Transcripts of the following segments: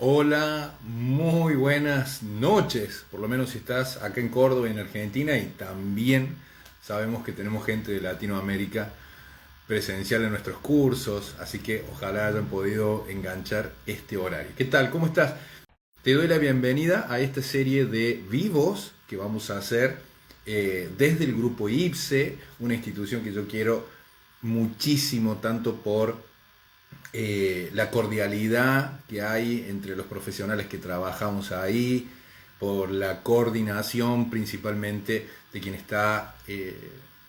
Hola, muy buenas noches, por lo menos si estás acá en Córdoba, en Argentina, y también sabemos que tenemos gente de Latinoamérica presencial en nuestros cursos, así que ojalá hayan podido enganchar este horario. ¿Qué tal? ¿Cómo estás? Te doy la bienvenida a esta serie de vivos que vamos a hacer desde el grupo IPSE, una institución que yo quiero muchísimo, tanto por la cordialidad que hay entre los profesionales que trabajamos ahí, por la coordinación principalmente de quien está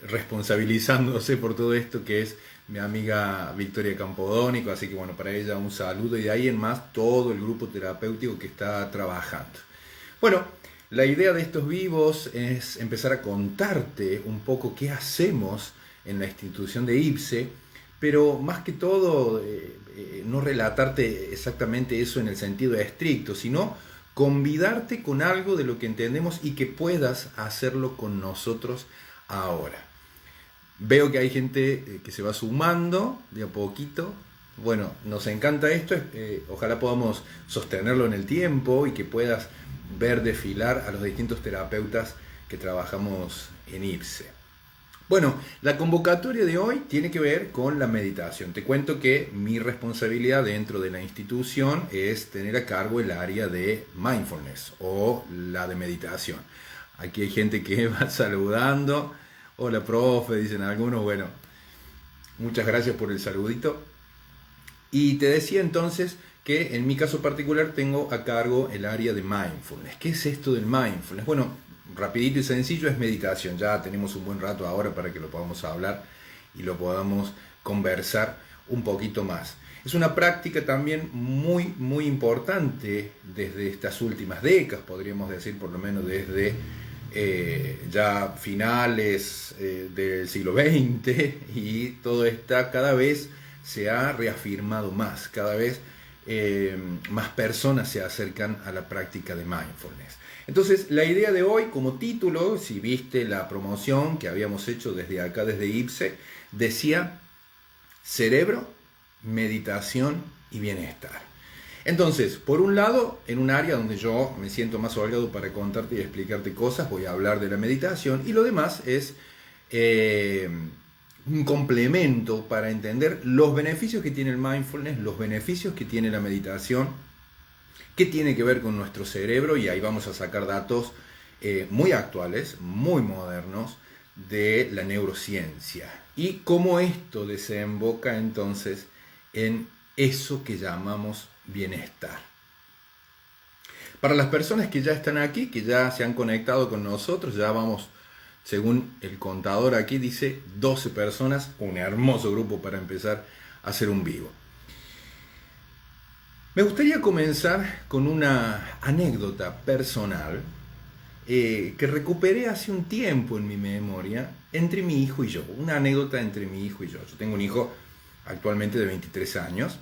responsabilizándose por todo esto, que es mi amiga Victoria Campodónico. Así que bueno, para ella un saludo y de ahí en más todo el grupo terapéutico que está trabajando. Bueno, la idea de estos vivos es empezar a contarte un poco qué hacemos en la institución de IPSE, pero más que todo no relatarte exactamente eso en el sentido estricto, sino convidarte con algo de lo que entendemos y que puedas hacerlo con nosotros ahora. Veo que hay gente que se va sumando de a poquito. Bueno, nos encanta esto, ojalá podamos sostenerlo en el tiempo y que puedas ver desfilar a los distintos terapeutas que trabajamos en IPSE. Bueno, la convocatoria de hoy tiene que ver con la meditación. Te cuento que mi responsabilidad dentro de la institución es tener a cargo el área de mindfulness o la de meditación. Aquí hay gente que va saludando. Hola, profe, dicen algunos. Bueno, muchas gracias por el saludito. Y te decía entonces que en mi caso particular tengo a cargo el área de mindfulness. ¿Qué es esto del mindfulness? Bueno, rapidito y sencillo, es meditación. Ya tenemos un buen rato ahora para que lo podamos hablar y lo podamos conversar un poquito más. Es una práctica también muy importante desde estas últimas décadas, podríamos decir, por lo menos desde ya finales del siglo XX, y todo está cada vez se ha reafirmado más, cada vez más personas se acercan a la práctica de mindfulness. Entonces, la idea de hoy, como título, si viste la promoción que habíamos hecho desde acá, desde IPSE, decía cerebro, meditación y bienestar. Entonces, por un lado, en un área donde yo me siento más holgado para contarte y explicarte cosas, voy a hablar de la meditación, y lo demás es un complemento para entender los beneficios que tiene el mindfulness, los beneficios que tiene la meditación, qué tiene que ver con nuestro cerebro, y ahí vamos a sacar datos muy actuales, muy modernos, de la neurociencia, y cómo esto desemboca entonces en eso que llamamos bienestar. Para las personas que ya están aquí, que ya se han conectado con nosotros, ya vamos, según el contador aquí, dice 12 personas, un hermoso grupo para empezar a hacer un vivo. Me gustaría comenzar con una anécdota personal que recuperé hace un tiempo en mi memoria entre mi hijo y yo. Una anécdota entre mi hijo y yo. Yo tengo un hijo actualmente de 23 años,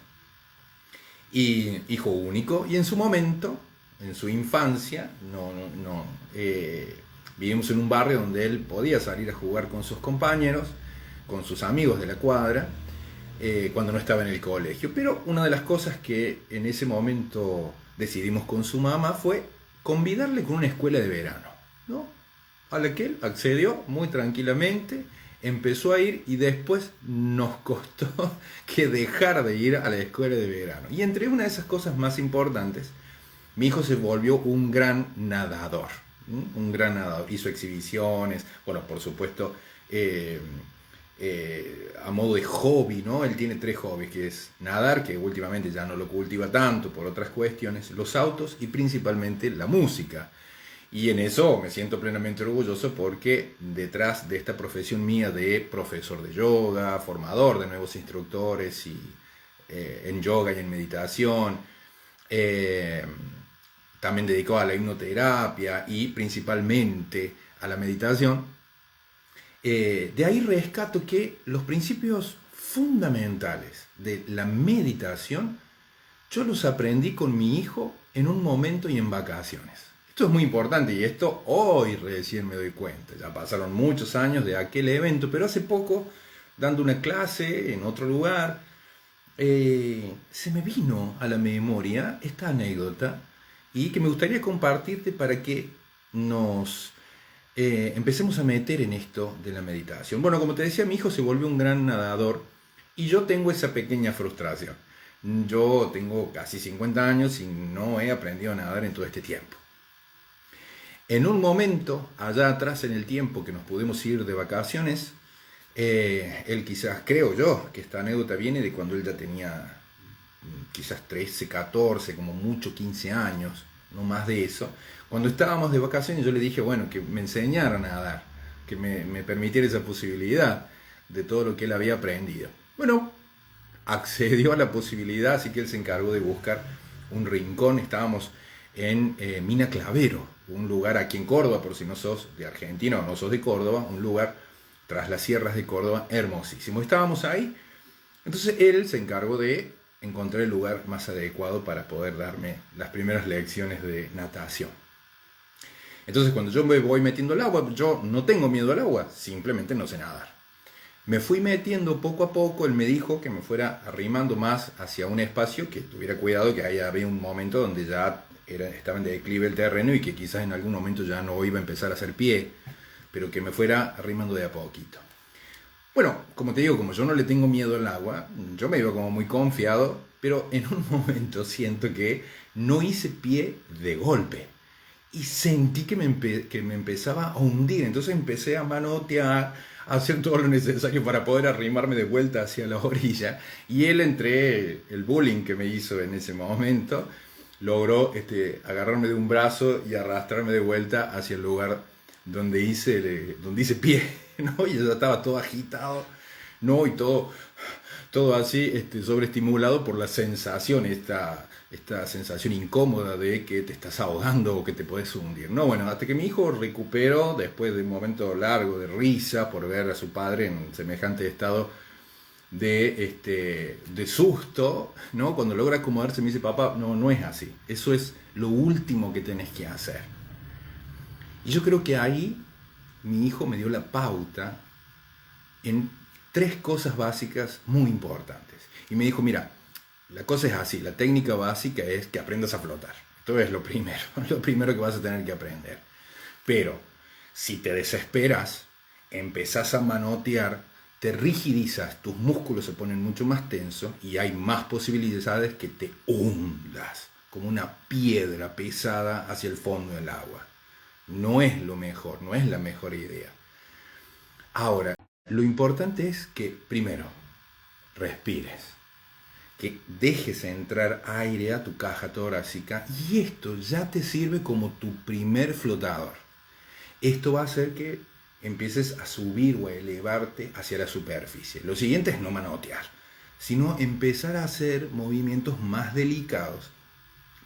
y hijo único, y en su momento, en su infancia, vivimos en un barrio donde él podía salir a jugar con sus compañeros, con sus amigos de la cuadra, cuando no estaba en el colegio. Pero una de las cosas que en ese momento decidimos con su mamá fue convidarle con una escuela de verano, ¿no? A la que él accedió muy tranquilamente, empezó a ir, y después nos costó que dejar de ir a la escuela de verano. Y entre una de esas cosas más importantes, mi hijo se volvió un gran nadador. Un gran nadador, hizo exhibiciones, bueno, por supuesto, a modo de hobby, ¿no? Él tiene 3 hobbies, que es nadar, que últimamente ya no lo cultiva tanto por otras cuestiones, los autos y principalmente la música. Y en eso me siento plenamente orgulloso, porque detrás de esta profesión mía de profesor de yoga, formador de nuevos instructores y en yoga y en meditación, también dedicado a la hipnoterapia y principalmente a la meditación, de ahí rescato que los principios fundamentales de la meditación yo los aprendí con mi hijo en un momento y en vacaciones. Esto es muy importante, y esto hoy recién me doy cuenta. Ya pasaron muchos años de aquel evento, pero hace poco, dando una clase en otro lugar, se me vino a la memoria esta anécdota y que me gustaría compartirte para que nos empecemos a meter en esto de la meditación. Bueno, como te decía, mi hijo se volvió un gran nadador y yo tengo esa pequeña frustración. Yo tengo casi 50 años y no he aprendido a nadar en todo este tiempo. En un momento, allá atrás en el tiempo que nos pudimos ir de vacaciones, él quizás, creo yo, que esta anécdota viene de cuando él ya tenía quizás 13, 14, como mucho 15 años, no más de eso. Cuando estábamos de vacaciones yo le dije, bueno, que me enseñara a nadar, que me permitiera esa posibilidad de todo lo que él había aprendido. Bueno, accedió a la posibilidad, así que él se encargó de buscar un rincón. Estábamos en Mina Clavero, un lugar aquí en Córdoba, por si no sos de Argentina o no sos de Córdoba, un lugar tras las sierras de Córdoba hermosísimo. Estábamos ahí, entonces él se encargó de encontrar el lugar más adecuado para poder darme las primeras lecciones de natación. Entonces cuando yo me voy metiendo al agua, yo no tengo miedo al agua, simplemente no sé nadar. Me fui metiendo poco a poco, él me dijo que me fuera arrimando más hacia un espacio, que tuviera cuidado, que ahí había un momento donde ya estaba en declive el terreno y que quizás en algún momento ya no iba a empezar a hacer pie, pero que me fuera arrimando de a poquito. Bueno, como te digo, como yo no le tengo miedo al agua, yo me iba como muy confiado, pero en un momento siento que no hice pie de golpe y sentí que me empezaba a hundir. Entonces empecé a manotear, a hacer todo lo necesario para poder arrimarme de vuelta hacia la orilla. Y él, entre el bullying que me hizo en ese momento, logró agarrarme de un brazo y arrastrarme de vuelta hacia el lugar donde hice pie, ¿no? Y yo ya estaba todo agitado, ¿no? Y todo así sobreestimulado por la sensación, esta sensación incómoda de que te estás ahogando o que te podés hundir, ¿no? Bueno, hasta que mi hijo recuperó, después de un momento largo de risa por ver a su padre en semejante estado de susto, ¿no? Cuando logra acomodarse me dice, papá, no es así, eso es lo último que tenés que hacer. Y yo creo que ahí mi hijo me dio la pauta en 3 cosas básicas muy importantes. Y me dijo, mira, la cosa es así, la técnica básica es que aprendas a flotar. Esto es lo primero que vas a tener que aprender. Pero si te desesperas, empezás a manotear, te rigidizas, tus músculos se ponen mucho más tensos y hay más posibilidades que te hundas como una piedra pesada hacia el fondo del agua. No es lo mejor, no es la mejor idea. Ahora, lo importante es que, primero, respires, que dejes entrar aire a tu caja torácica y esto ya te sirve como tu primer flotador. Esto va a hacer que empieces a subir o a elevarte hacia la superficie. Lo siguiente es no manotear, sino empezar a hacer movimientos más delicados.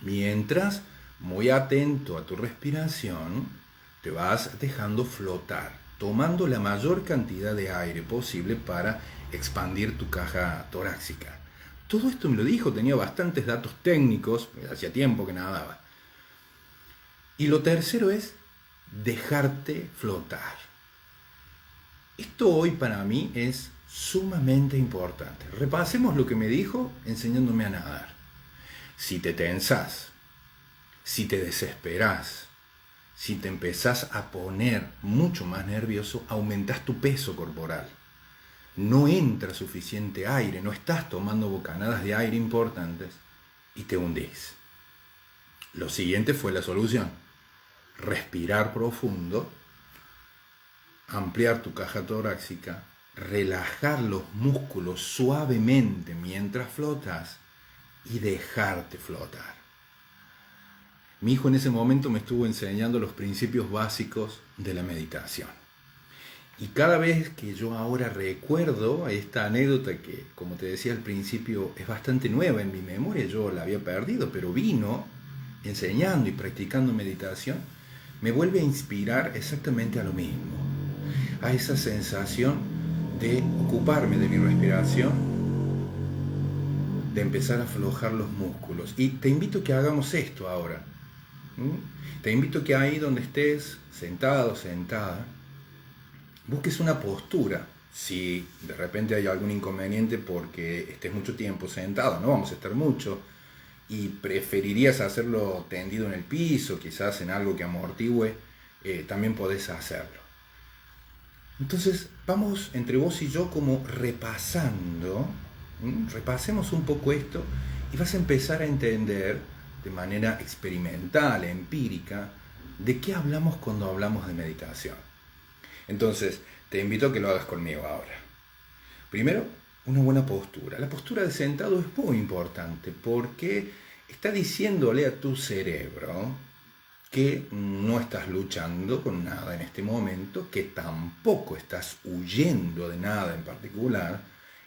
Mientras, muy atento a tu respiración, te vas dejando flotar, tomando la mayor cantidad de aire posible para expandir tu caja torácica. Todo esto me lo dijo, tenía bastantes datos técnicos, hacía tiempo que nadaba. Y lo tercero es dejarte flotar. Esto hoy para mí es sumamente importante. Repasemos lo que me dijo enseñándome a nadar. Si te tensás, si te desesperás, si te empezás a poner mucho más nervioso, aumentás tu peso corporal. No entra suficiente aire, no estás tomando bocanadas de aire importantes y te hundís. Lo siguiente fue la solución. Respirar profundo, ampliar tu caja torácica, relajar los músculos suavemente mientras flotas y dejarte flotar. Mi hijo en ese momento me estuvo enseñando los principios básicos de la meditación. Y cada vez que yo ahora recuerdo esta anécdota que, como te decía al principio, es bastante nueva en mi memoria, yo la había perdido, pero vino enseñando y practicando meditación, me vuelve a inspirar exactamente a lo mismo, a esa sensación de ocuparme de mi respiración, de empezar a aflojar los músculos. Y te invito a que hagamos esto ahora. Te invito a que ahí donde estés, sentado, sentada, busques una postura Si de repente hay algún inconveniente porque estés mucho tiempo sentado, no vamos a estar mucho, y preferirías hacerlo tendido en el piso, quizás en algo que amortigüe, también podés hacerlo. Entonces vamos entre vos y yo como repasando, repasemos un poco esto y vas a empezar a entender de manera experimental, empírica, de qué hablamos cuando hablamos de meditación. Entonces, te invito a que lo hagas conmigo ahora. Primero, una buena postura. La postura de sentado es muy importante porque está diciéndole a tu cerebro que no estás luchando con nada en este momento, que tampoco estás huyendo de nada en particular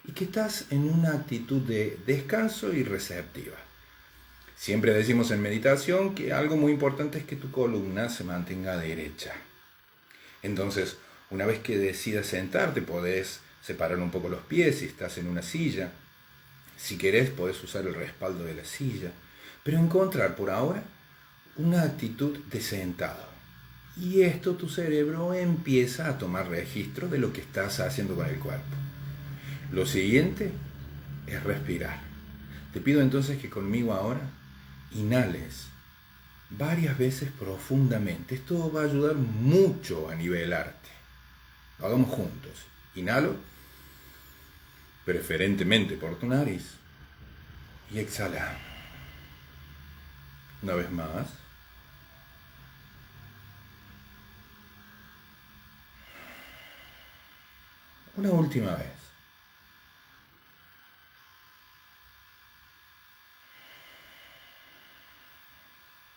y que estás en una actitud de descanso y receptiva. Siempre decimos en meditación que algo muy importante es que tu columna se mantenga derecha. Entonces, una vez que decidas sentarte, podés separar un poco los pies si estás en una silla. Si querés, podés usar el respaldo de la silla. Pero encontrar por ahora una actitud de sentado. Y esto tu cerebro empieza a tomar registro de lo que estás haciendo con el cuerpo. Lo siguiente es respirar. Te pido entonces que conmigo ahora inhales varias veces profundamente. Esto va a ayudar mucho a nivelarte. Lo hagamos juntos. Inhalo, preferentemente por tu nariz, y exhala. Una vez más. Una última vez.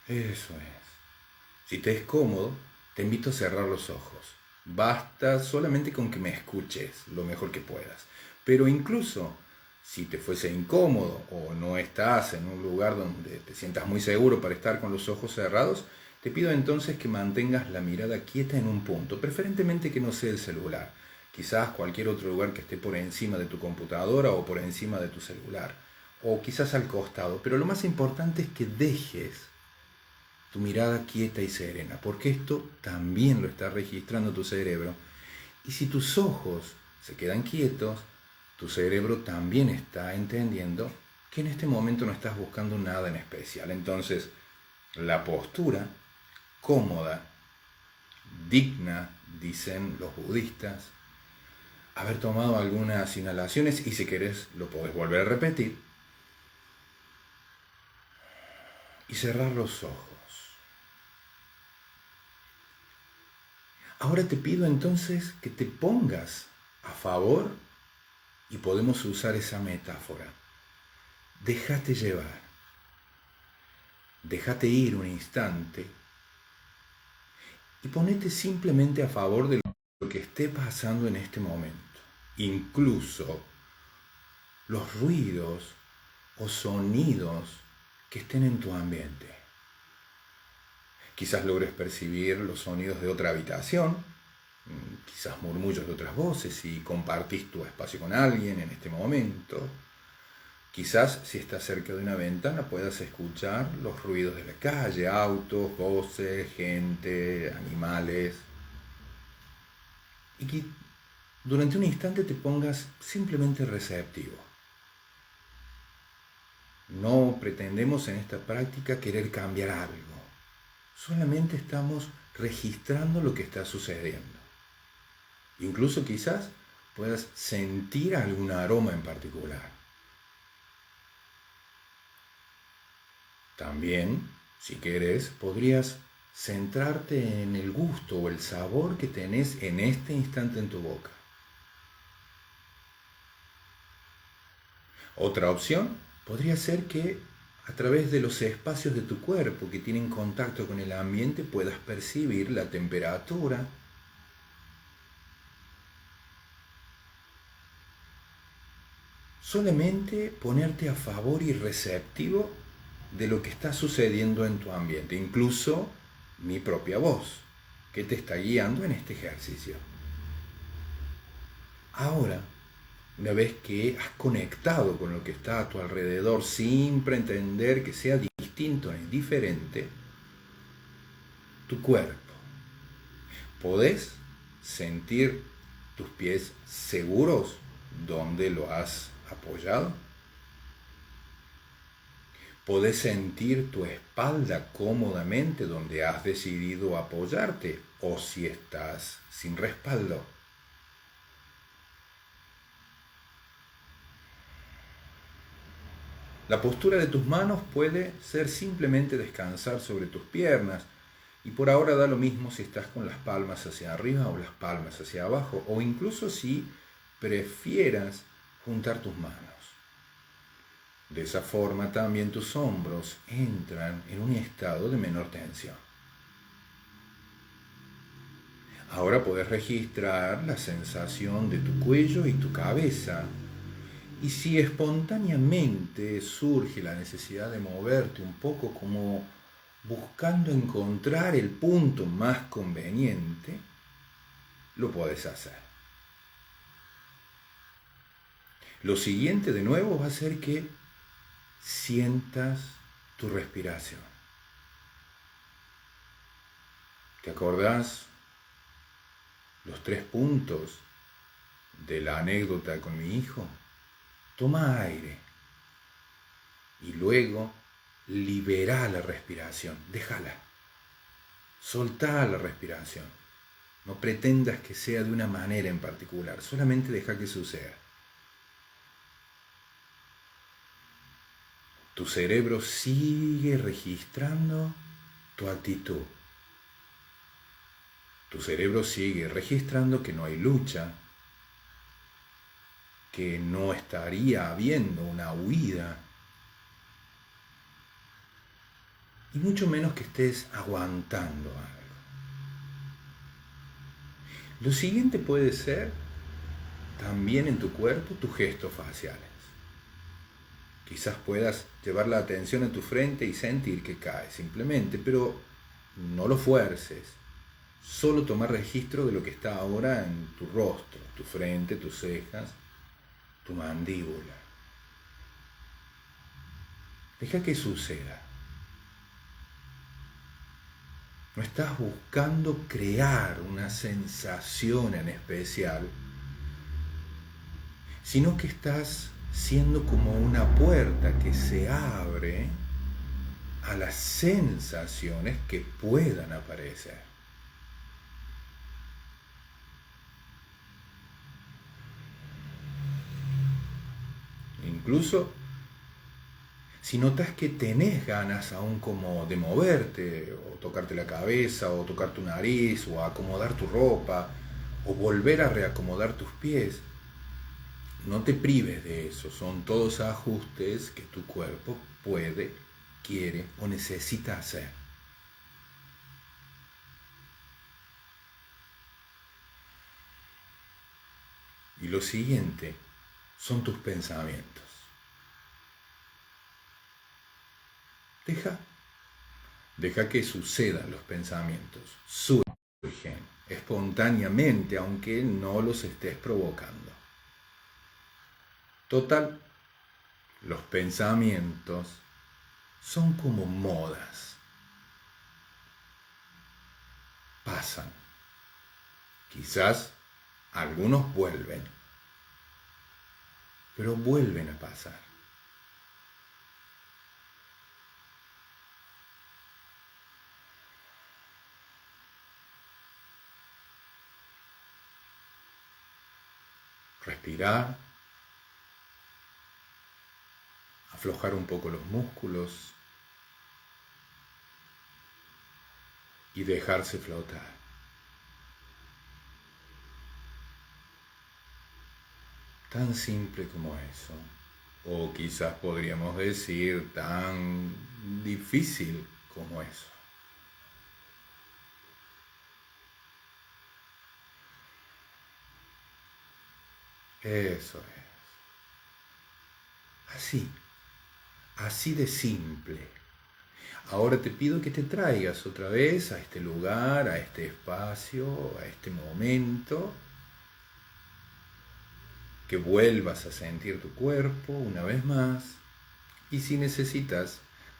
Eso es. Si te es cómodo, te invito a cerrar los ojos. Basta solamente con que me escuches lo mejor que puedas. Pero incluso si te fuese incómodo o no estás en un lugar donde te sientas muy seguro para estar con los ojos cerrados, te pido entonces que mantengas la mirada quieta en un punto, preferentemente que no sea el celular. Quizás cualquier otro lugar que esté por encima de tu computadora o por encima de tu celular. O quizás al costado. Pero lo más importante es que dejes tu mirada quieta y serena, porque esto también lo está registrando tu cerebro. Y si tus ojos se quedan quietos, tu cerebro también está entendiendo que en este momento no estás buscando nada en especial. Entonces, la postura cómoda, digna, dicen los budistas, haber tomado algunas inhalaciones y si querés lo podés volver a repetir y cerrar los ojos. Ahora te pido entonces que te pongas a favor y podemos usar esa metáfora. Déjate llevar. Déjate ir un instante y ponete simplemente a favor de lo que esté pasando en este momento. Incluso los ruidos o sonidos que estén en tu ambiente. Quizás logres percibir los sonidos de otra habitación, quizás murmullos de otras voces si compartís tu espacio con alguien en este momento. Quizás si estás cerca de una ventana puedas escuchar los ruidos de la calle, autos, voces, gente, animales. Y que durante un instante te pongas simplemente receptivo. No pretendemos en esta práctica querer cambiar algo. Solamente estamos registrando lo que está sucediendo. Incluso quizás puedas sentir algún aroma en particular. También, si querés, podrías centrarte en el gusto o el sabor que tenés en este instante en tu boca. Otra opción podría ser que a través de los espacios de tu cuerpo que tienen contacto con el ambiente puedas percibir la temperatura, solamente ponerte a favor y receptivo de lo que está sucediendo en tu ambiente, incluso mi propia voz, que te está guiando en este ejercicio. Ahora, una vez que has conectado con lo que está a tu alrededor sin pretender que sea distinto ni diferente, tu cuerpo, podés sentir tus pies seguros donde lo has apoyado. ¿Podés sentir tu espalda cómodamente donde has decidido apoyarte o si estás sin respaldo? La postura de tus manos puede ser simplemente descansar sobre tus piernas y por ahora da lo mismo si estás con las palmas hacia arriba o las palmas hacia abajo o incluso si prefieras juntar tus manos. De esa forma también tus hombros entran en un estado de menor tensión. Ahora puedes registrar la sensación de tu cuello y tu cabeza. Y si espontáneamente surge la necesidad de moverte un poco como buscando encontrar el punto más conveniente, lo puedes hacer. Lo siguiente de nuevo va a ser que sientas tu respiración. ¿Te acordás los 3 puntos de la anécdota con mi hijo? Toma aire y luego libera la respiración, déjala, soltá la respiración. No pretendas que sea de una manera en particular, solamente deja que suceda. Tu cerebro sigue registrando tu actitud. Tu cerebro sigue registrando que no hay lucha, que no estaría habiendo una huida, y mucho menos que estés aguantando algo. Lo siguiente puede ser también en tu cuerpo tus gestos faciales. Quizás puedas llevar la atención a tu frente y sentir que cae simplemente, pero no lo fuerces. Solo toma registro de lo que está ahora en tu rostro, tu frente, tus cejas, tu mandíbula. Deja que suceda. No estás buscando crear una sensación en especial, sino que estás siendo como una puerta que se abre a las sensaciones que puedan aparecer. Incluso si notas que tenés ganas aún como de moverte, o tocarte la cabeza, o tocar tu nariz, o acomodar tu ropa, o volver a reacomodar tus pies, no te prives de eso. Son todos ajustes que tu cuerpo puede, quiere o necesita hacer. Y lo siguiente son tus pensamientos. Deja que sucedan los pensamientos. Surgen espontáneamente, aunque no los estés provocando. Total, los pensamientos son como modas. Pasan. Quizás algunos vuelven, pero vuelven a pasar. Respirar, aflojar un poco los músculos y dejarse flotar. Tan simple como eso, o quizás podríamos decir tan difícil como eso. Eso es. Así de simple. Ahora te pido que te traigas otra vez a este lugar, a este espacio, a este momento, que vuelvas a sentir tu cuerpo una vez más, y si necesitas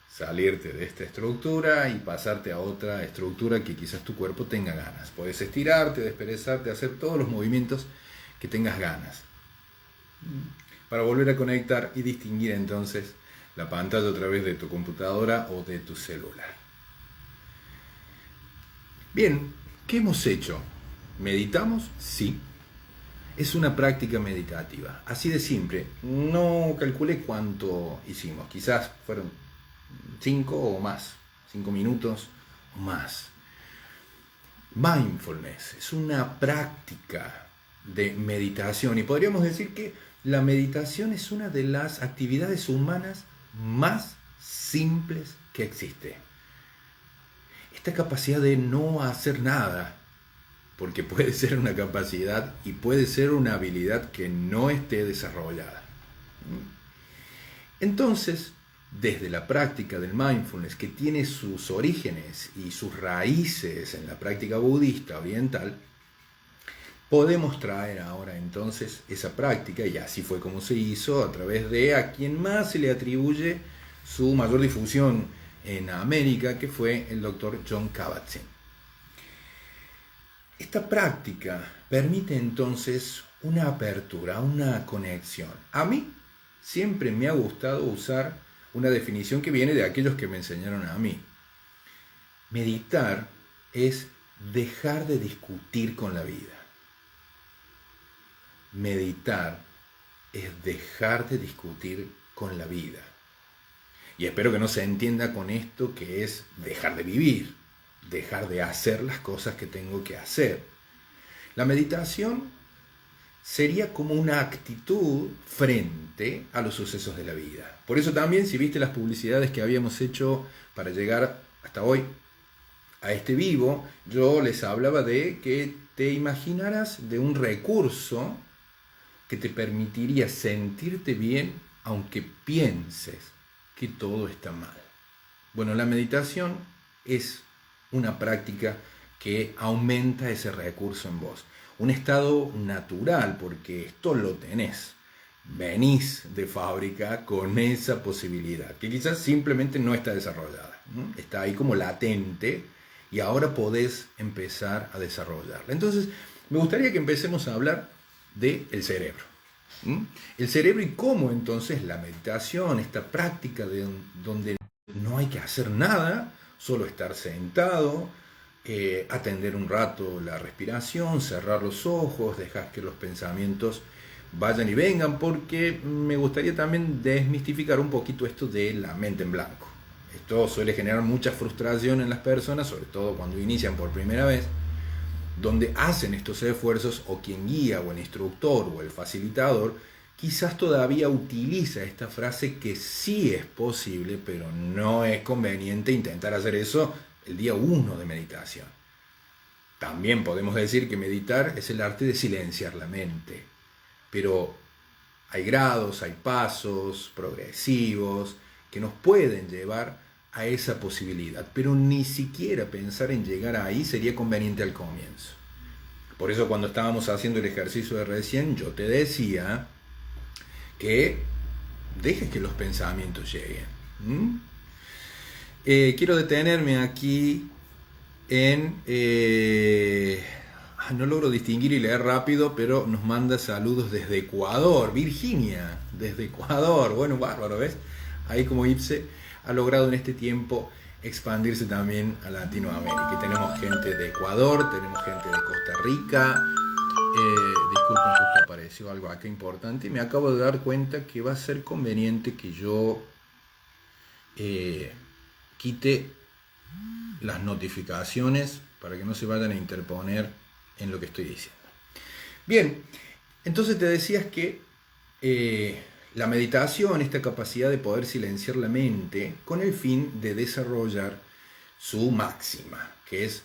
salirte de esta estructura y pasarte a otra estructura que quizás tu cuerpo tenga ganas. Puedes estirarte, desperezarte, hacer todos los movimientos que tengas ganas. Para volver a conectar y distinguir entonces la pantalla a través de tu computadora o de tu celular. Bien, ¿qué hemos hecho? ¿Meditamos? Sí. Es una práctica meditativa, así de simple. No calculé cuánto hicimos, quizás fueron 5 o más, 5 minutos o más. Mindfulness es una práctica de meditación y podríamos decir que la meditación es una de las actividades humanas más simples que existe. Esta capacidad de no hacer nada, porque puede ser una capacidad y puede ser una habilidad que no esté desarrollada. Entonces, desde la práctica del mindfulness, que tiene sus orígenes y sus raíces en la práctica budista oriental, podemos traer ahora entonces esa práctica, y así fue como se hizo, a través de a quien más se le atribuye su mayor difusión en América, que fue el doctor Jon Kabat-Zinn. Esta práctica permite entonces una apertura, una conexión. A mí siempre me ha gustado usar una definición que viene de aquellos que me enseñaron a mí. Meditar es dejar de discutir con la vida. Meditar es dejar de discutir con la vida. Y espero que no se entienda con esto que es dejar de vivir, dejar de hacer las cosas que tengo que hacer. La meditación sería como una actitud frente a los sucesos de la vida. Por eso también, si viste las publicidades que habíamos hecho para llegar hasta hoy a este vivo, yo les hablaba de que te imaginaras de un recurso que te permitiría sentirte bien aunque pienses que todo está mal. Bueno, la meditación es una práctica que aumenta ese recurso en vos. Un estado natural, porque esto lo tenés. Venís de fábrica con esa posibilidad, que quizás simplemente no está desarrollada. Está ahí como latente y ahora podés empezar a desarrollarla. Entonces, me gustaría que empecemos a hablar del cerebro. El cerebro y cómo entonces la meditación, esta práctica donde no hay que hacer nada, solo estar sentado, atender un rato la respiración, cerrar los ojos, dejar que los pensamientos vayan y vengan, porque me gustaría también desmistificar un poquito esto de la mente en blanco. Esto suele generar mucha frustración en las personas, sobre todo cuando inician por primera vez, donde hacen estos esfuerzos o quien guía o el instructor o el facilitador quizás todavía utiliza esta frase que sí es posible, pero no es conveniente intentar hacer eso el día 1 de meditación. También podemos decir que meditar es el arte de silenciar la mente, pero hay grados, hay pasos progresivos que nos pueden llevar a esa posibilidad, pero ni siquiera pensar en llegar ahí sería conveniente al comienzo. Por eso cuando estábamos haciendo el ejercicio de recién, yo te decía que dejes que los pensamientos lleguen. Quiero detenerme aquí en... no logro distinguir y leer rápido, pero nos manda saludos desde Ecuador. Virginia, desde Ecuador. Bueno, bárbaro, ¿ves? Ahí como Ipse ha logrado en este tiempo expandirse también a Latinoamérica. Y tenemos gente de Ecuador, tenemos gente de Costa Rica. Disculpen, justo apareció algo acá importante. Me acabo de dar cuenta que va a ser conveniente que yo quite las notificaciones para que no se vayan a interponer en lo que estoy diciendo. Bien, entonces te decías que la meditación, esta capacidad de poder silenciar la mente con el fin de desarrollar su máxima, que es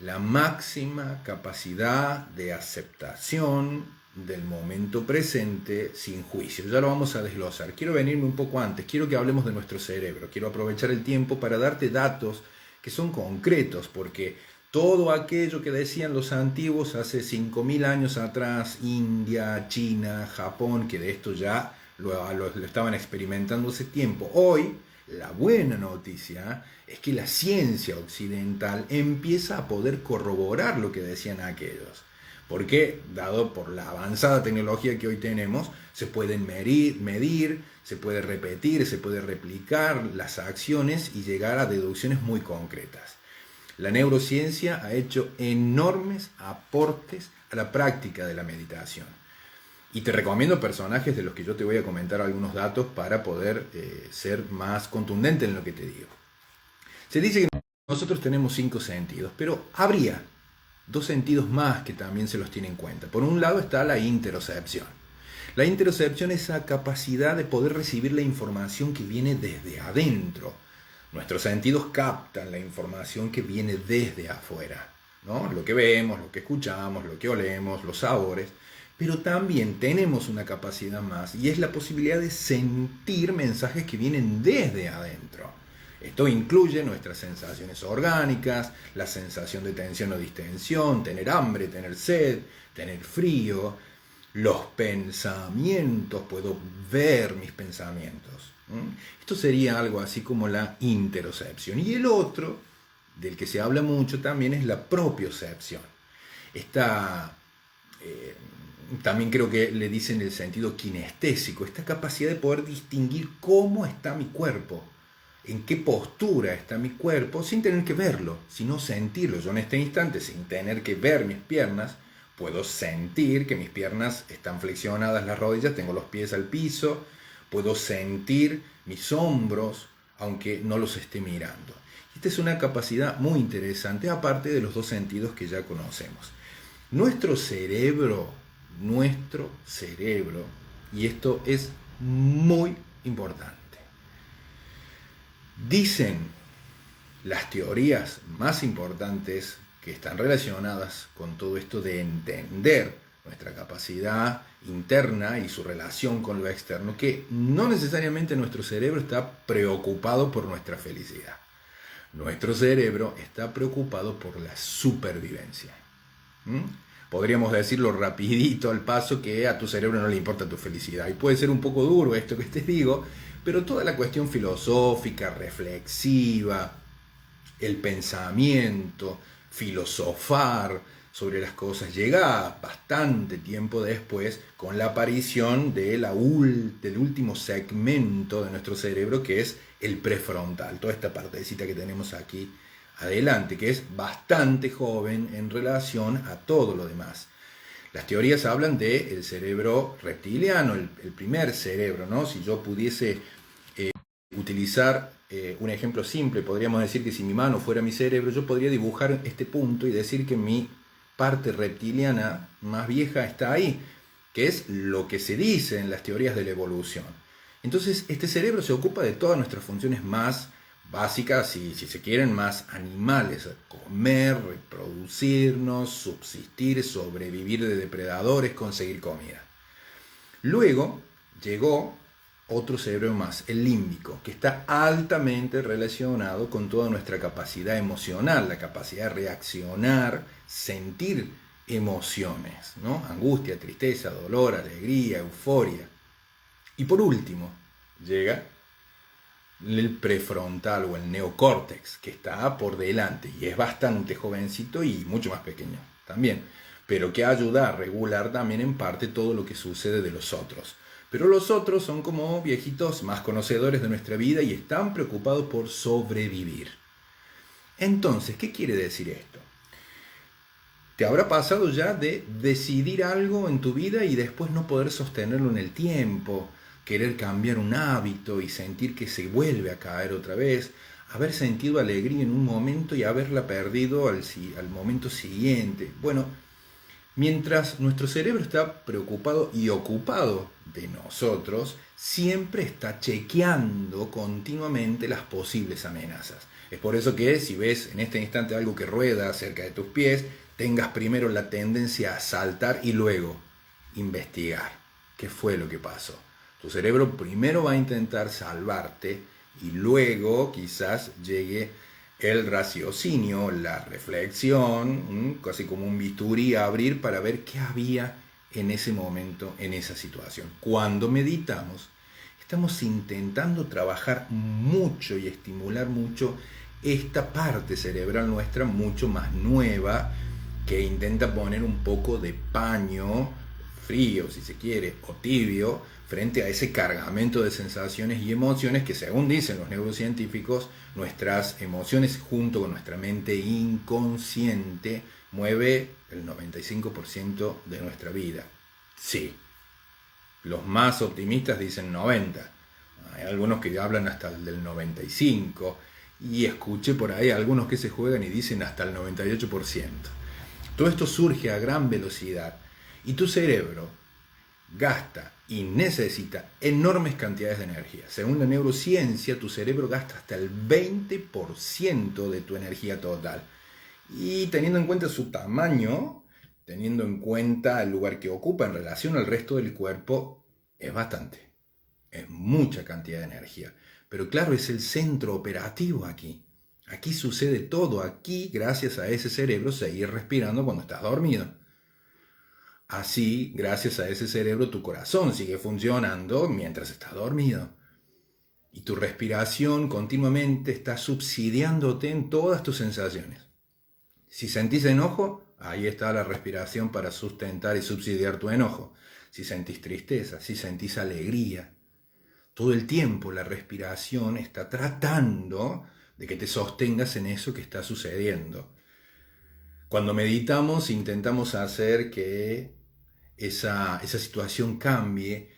la máxima capacidad de aceptación del momento presente sin juicio. Ya lo vamos a desglosar. Quiero venirme un poco antes, quiero que hablemos de nuestro cerebro, quiero aprovechar el tiempo para darte datos que son concretos, porque todo aquello que decían los antiguos hace 5.000 años atrás, India, China, Japón, que de esto ya lo estaban experimentando hace tiempo. Hoy, la buena noticia es que la ciencia occidental empieza a poder corroborar lo que decían aquellos. porque dado por la avanzada tecnología que hoy tenemos, se pueden medir, se puede repetir, se puede replicar las acciones y llegar a deducciones muy concretas. La neurociencia ha hecho enormes aportes a la práctica de la meditación. Y te recomiendo personajes de los que yo te voy a comentar algunos datos para poder ser más contundente en lo que te digo. Se dice que nosotros tenemos 5 sentidos, pero habría 2 sentidos más que también se los tiene en cuenta. Por un lado está la interocepción. La interocepción es esa capacidad de poder recibir la información que viene desde adentro. Nuestros sentidos captan la información que viene desde afuera, ¿no? Lo que vemos, lo que escuchamos, lo que olemos, los sabores. Pero también tenemos una capacidad más y es la posibilidad de sentir mensajes que vienen desde adentro. Esto incluye nuestras sensaciones orgánicas, la sensación de tensión o distensión, tener hambre, tener sed, tener frío, los pensamientos, puedo ver mis pensamientos. Esto sería algo así como la interocepción. Y el otro, del que se habla mucho también, es la propiocepción. También creo que le dicen el sentido kinestésico, esta capacidad de poder distinguir cómo está mi cuerpo, en qué postura está mi cuerpo, sin tener que verlo, sino sentirlo. Yo en este instante, sin tener que ver mis piernas, puedo sentir que mis piernas están flexionadas, las rodillas, tengo los pies al piso, puedo sentir mis hombros, aunque no los esté mirando. Esta es una capacidad muy interesante, aparte de los 2 sentidos que ya conocemos. Nuestro cerebro, y esto es muy importante. Dicen las teorías más importantes que están relacionadas con todo esto de entender nuestra capacidad interna y su relación con lo externo, que no necesariamente nuestro cerebro está preocupado por nuestra felicidad. Nuestro cerebro está preocupado por la supervivencia. Podríamos decirlo rapidito al paso que a tu cerebro no le importa tu felicidad. Y puede ser un poco duro esto que te digo, pero toda la cuestión filosófica, reflexiva, el pensamiento, filosofar sobre las cosas, llega bastante tiempo después con la aparición del último segmento de nuestro cerebro, que es el prefrontal, toda esta partecita que tenemos aquí adelante, que es bastante joven en relación a todo lo demás. Las teorías hablan del cerebro reptiliano, el primer cerebro, ¿no? Si yo pudiese utilizar un ejemplo simple, podríamos decir que si mi mano fuera mi cerebro, yo podría dibujar este punto y decir que mi parte reptiliana más vieja está ahí, que es lo que se dice en las teorías de la evolución. Entonces, este cerebro se ocupa de todas nuestras funciones más básicas, si se quieren, más animales: comer, reproducirnos, subsistir, sobrevivir de depredadores, conseguir comida. Luego llegó otro cerebro más, el límbico, que está altamente relacionado con toda nuestra capacidad emocional, la capacidad de reaccionar, sentir emociones, ¿no? Angustia, tristeza, dolor, alegría, euforia. Y por último, llega el prefrontal o el neocórtex, que está por delante y es bastante jovencito y mucho más pequeño también, pero que ayuda a regular también en parte todo lo que sucede de los otros. Pero los otros son como viejitos más conocedores de nuestra vida y están preocupados por sobrevivir. Entonces, ¿qué quiere decir esto? ¿Te habrá pasado ya de decidir algo en tu vida y después no poder sostenerlo en el tiempo? Querer cambiar un hábito y sentir que se vuelve a caer otra vez, haber sentido alegría en un momento y haberla perdido al momento siguiente. Bueno, mientras nuestro cerebro está preocupado y ocupado de nosotros, siempre está chequeando continuamente las posibles amenazas. Es por eso que si ves en este instante algo que rueda cerca de tus pies, tengas primero la tendencia a saltar y luego investigar qué fue lo que pasó. Tu cerebro primero va a intentar salvarte y luego quizás llegue el raciocinio, la reflexión, casi como un bisturí a abrir para ver qué había en ese momento, en esa situación. Cuando meditamos, estamos intentando trabajar mucho y estimular mucho esta parte cerebral nuestra, mucho más nueva, que intenta poner un poco de paño frío, si se quiere, o tibio, frente a ese cargamento de sensaciones y emociones que, según dicen los neurocientíficos, nuestras emociones junto con nuestra mente inconsciente mueve el 95% de nuestra vida. Sí, los más optimistas dicen 90%. Hay algunos que hablan hasta el del 95%, y escuché por ahí algunos que se juegan y dicen hasta el 98%. Todo esto surge a gran velocidad y tu cerebro gasta y necesita enormes cantidades de energía. Según la neurociencia, tu cerebro gasta hasta el 20% de tu energía total. Y teniendo en cuenta su tamaño, teniendo en cuenta el lugar que ocupa en relación al resto del cuerpo, es bastante. Es mucha cantidad de energía. Pero claro, es el centro operativo aquí. Aquí sucede todo. Aquí, gracias a ese cerebro, seguir respirando cuando estás dormido. Así, gracias a ese cerebro, tu corazón sigue funcionando mientras estás dormido. Y tu respiración continuamente está subsidiándote en todas tus sensaciones. Si sentís enojo, ahí está la respiración para sustentar y subsidiar tu enojo. Si sentís tristeza, si sentís alegría, todo el tiempo la respiración está tratando de que te sostengas en eso que está sucediendo. Cuando meditamos, intentamos hacer que esa situación cambie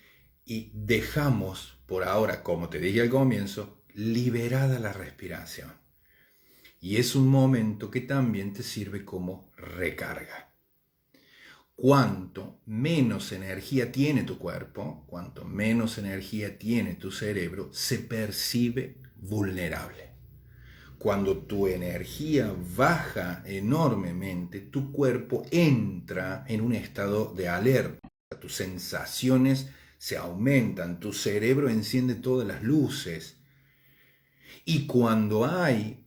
y dejamos por ahora, como te dije al comienzo, liberada la respiración. Y es un momento que también te sirve como recarga. Cuanto menos energía tiene tu cuerpo, cuanto menos energía tiene tu cerebro, se percibe vulnerable. Cuando tu energía baja enormemente, tu cuerpo entra en un estado de alerta. Tus sensaciones se aumentan, tu cerebro enciende todas las luces. Y cuando hay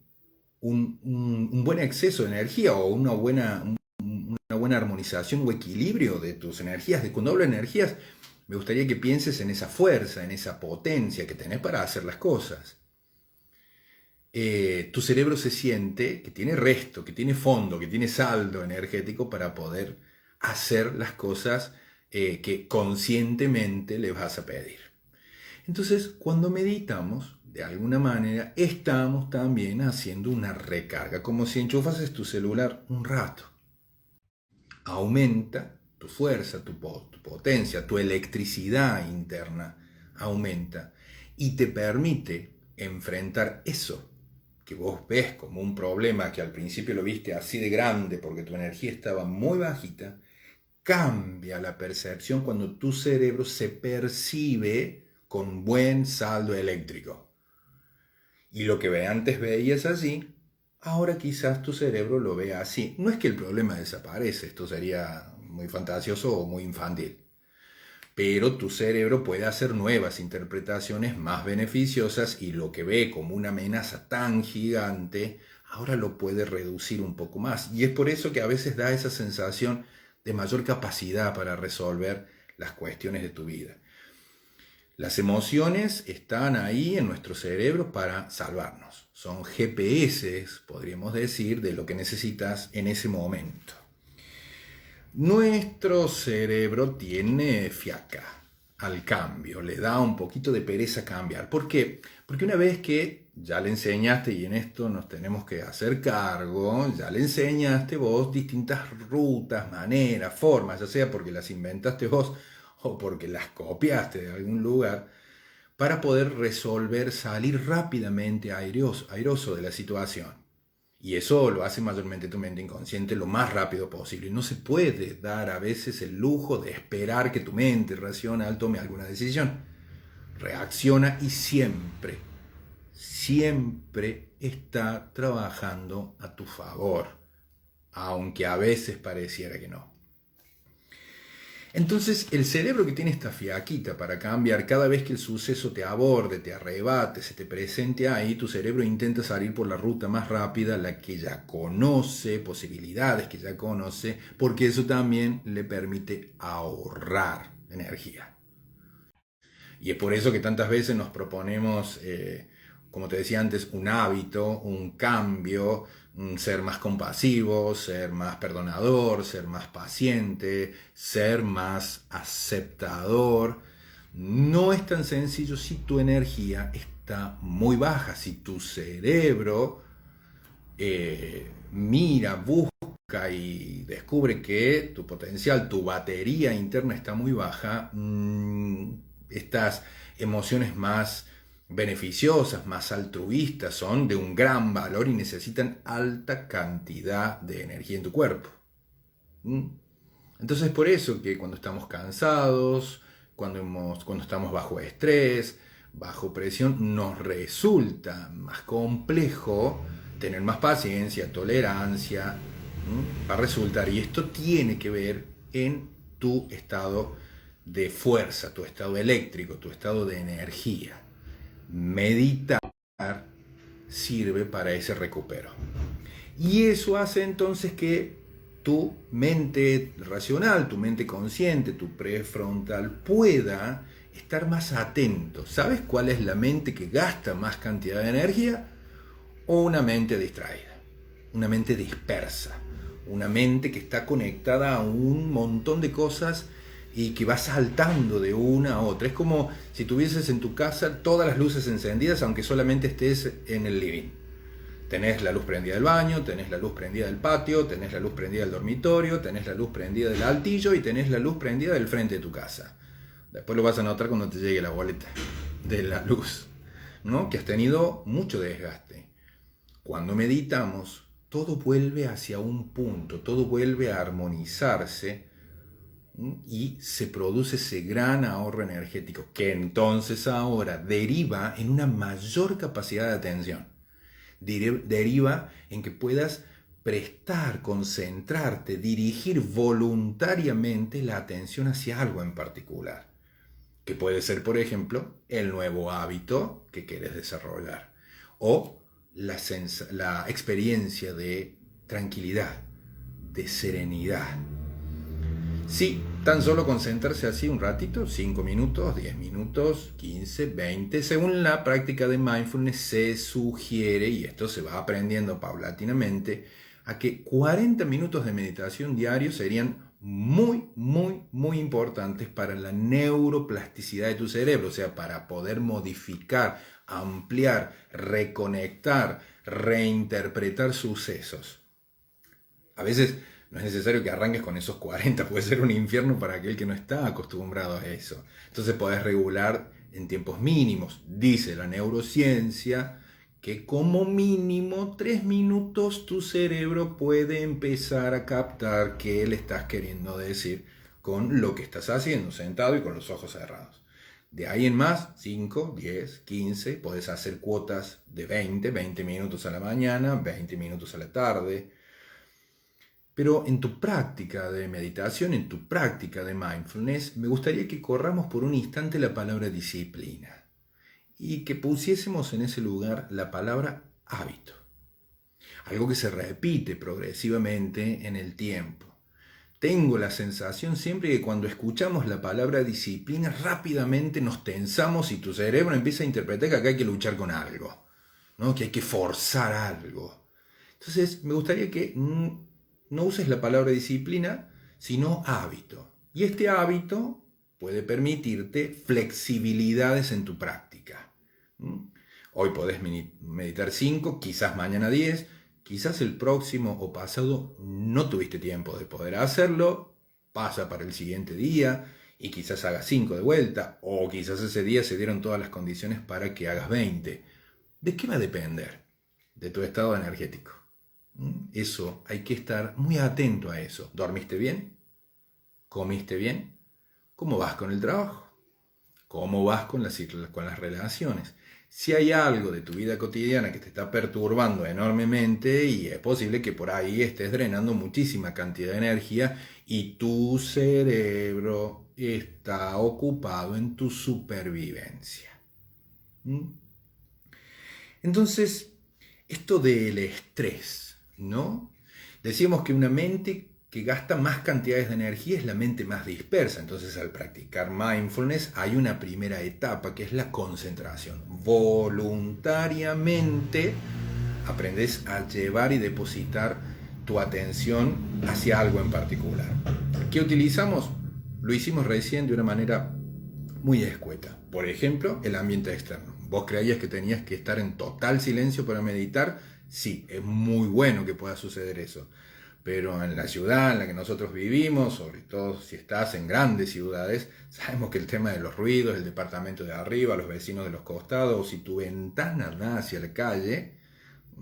un buen exceso de energía o una buena armonización o equilibrio de tus energías, cuando hablo de energías, me gustaría que pienses en esa fuerza, en esa potencia que tenés para hacer las cosas. Tu cerebro se siente que tiene resto, que tiene fondo, que tiene saldo energético para poder hacer las cosas que conscientemente le vas a pedir. Entonces, cuando meditamos, de alguna manera, estamos también haciendo una recarga, como si enchufases tu celular un rato. Aumenta tu fuerza, tu potencia, tu electricidad interna aumenta y te permite enfrentar eso que vos ves como un problema, que al principio lo viste así de grande porque tu energía estaba muy bajita. Cambia la percepción cuando tu cerebro se percibe con buen saldo eléctrico. Y lo que antes veías así, ahora quizás tu cerebro lo vea así. No es que el problema desaparece, esto sería muy fantasioso o muy infantil. Pero tu cerebro puede hacer nuevas interpretaciones más beneficiosas y lo que ve como una amenaza tan gigante, ahora lo puede reducir un poco más. Y es por eso que a veces da esa sensación de mayor capacidad para resolver las cuestiones de tu vida. Las emociones están ahí en nuestro cerebro para salvarnos. Son GPS, podríamos decir, de lo que necesitas en ese momento. Nuestro cerebro tiene fiaca al cambio, le da un poquito de pereza cambiar. ¿Por qué? Porque una vez que ya le enseñaste, y en esto nos tenemos que hacer cargo, ya le enseñaste vos distintas rutas, maneras, formas, ya sea porque las inventaste vos o porque las copiaste de algún lugar, para poder resolver, salir rápidamente airoso de la situación. Y eso lo hace mayormente tu mente inconsciente lo más rápido posible. Y no se puede dar a veces el lujo de esperar que tu mente racional tome alguna decisión. Reacciona y siempre está trabajando a tu favor, aunque a veces pareciera que no. Entonces, el cerebro que tiene esta fiaquita para cambiar, cada vez que el suceso te aborde, te arrebate, se te presente ahí, tu cerebro intenta salir por la ruta más rápida, la que ya conoce, posibilidades que ya conoce, porque eso también le permite ahorrar energía. Y es por eso que tantas veces nos proponemos, como te decía antes, un hábito, un cambio, ser más compasivo, ser más perdonador, ser más paciente, ser más aceptador. No es tan sencillo si tu energía está muy baja, si tu cerebro mira, busca y descubre que tu potencial, tu batería interna está muy baja. Estas emociones más beneficiosas, más altruistas, son de un gran valor y necesitan alta cantidad de energía en tu cuerpo. Entonces por eso que cuando estamos cansados, cuando estamos bajo estrés, bajo presión, nos resulta más complejo tener más paciencia, tolerancia, va a resultar, y esto tiene que ver en tu estado de fuerza, tu estado eléctrico, tu estado de energía. Meditar sirve para ese recupero. Y eso hace entonces que tu mente racional, tu mente consciente, tu prefrontal pueda estar más atento. ¿Sabes cuál es la mente que gasta más cantidad de energía? O una mente distraída, una mente dispersa, una mente que está conectada a un montón de cosas y que va saltando de una a otra. Es como si tuvieses en tu casa todas las luces encendidas, aunque solamente estés en el living. Tenés la luz prendida del baño, tenés la luz prendida del patio, tenés la luz prendida del dormitorio, tenés la luz prendida del altillo y tenés la luz prendida del frente de tu casa. Después lo vas a notar cuando te llegue la boleta de la luz, ¿no? Que has tenido mucho desgaste. Cuando meditamos, todo vuelve hacia un punto, todo vuelve a armonizarse y se produce ese gran ahorro energético que entonces ahora deriva en una mayor capacidad de atención. Deriva en que puedas prestar, concentrarte, dirigir voluntariamente la atención hacia algo en particular, que puede ser, por ejemplo, el nuevo hábito que quieres desarrollar o la experiencia de tranquilidad, de serenidad. Sí, tan solo concentrarse así un ratito, 5 minutos, 10 minutos, 15, 20, según la práctica de mindfulness se sugiere, y esto se va aprendiendo paulatinamente, a que 40 minutos de meditación diarios serían muy, muy, muy importantes para la neuroplasticidad de tu cerebro, o sea, para poder modificar, ampliar, reconectar, reinterpretar sucesos. A veces no es necesario que arranques con esos 40, puede ser un infierno para aquel que no está acostumbrado a eso. Entonces podés regular en tiempos mínimos. Dice la neurociencia que como mínimo 3 minutos tu cerebro puede empezar a captar qué le estás queriendo decir con lo que estás haciendo, sentado y con los ojos cerrados. De ahí en más, 5, 10, 15, podés hacer cuotas de 20 minutos a la mañana, 20 minutos a la tarde. Pero en tu práctica de meditación, en tu práctica de mindfulness, me gustaría que corramos por un instante la palabra disciplina y que pusiésemos en ese lugar la palabra hábito. Algo que se repite progresivamente en el tiempo. Tengo la sensación siempre que cuando escuchamos la palabra disciplina rápidamente nos tensamos y tu cerebro empieza a interpretar que acá hay que luchar con algo, ¿no? Que hay que forzar algo. Entonces me gustaría que no uses la palabra disciplina, sino hábito. Y este hábito puede permitirte flexibilidades en tu práctica. Hoy podés meditar 5, quizás mañana 10, quizás el próximo o pasado no tuviste tiempo de poder hacerlo, pasa para el siguiente día y quizás hagas 5 de vuelta, o quizás ese día se dieron todas las condiciones para que hagas 20. ¿De qué va a depender? De tu estado energético. Eso, hay que estar muy atento a eso. ¿Dormiste bien? ¿Comiste bien? ¿Cómo vas con el trabajo? ¿Cómo vas con las relaciones? Si hay algo de tu vida cotidiana que te está perturbando enormemente, y es posible que por ahí estés drenando muchísima cantidad de energía y tu cerebro está ocupado en tu supervivencia. Entonces, esto del estrés, ¿no? Decíamos que una mente que gasta más cantidades de energía es la mente más dispersa. Entonces, al practicar mindfulness hay una primera etapa que es la concentración. Voluntariamente aprendes a llevar y depositar tu atención hacia algo en particular. ¿Qué utilizamos? Lo hicimos recién de una manera muy escueta. Por ejemplo, el ambiente externo. ¿Vos creías que tenías que estar en total silencio para meditar? Sí, es muy bueno que pueda suceder eso. Pero en la ciudad en la que nosotros vivimos, sobre todo si estás en grandes ciudades, sabemos que el tema de los ruidos, el departamento de arriba, los vecinos de los costados, o si tu ventana da hacia la calle,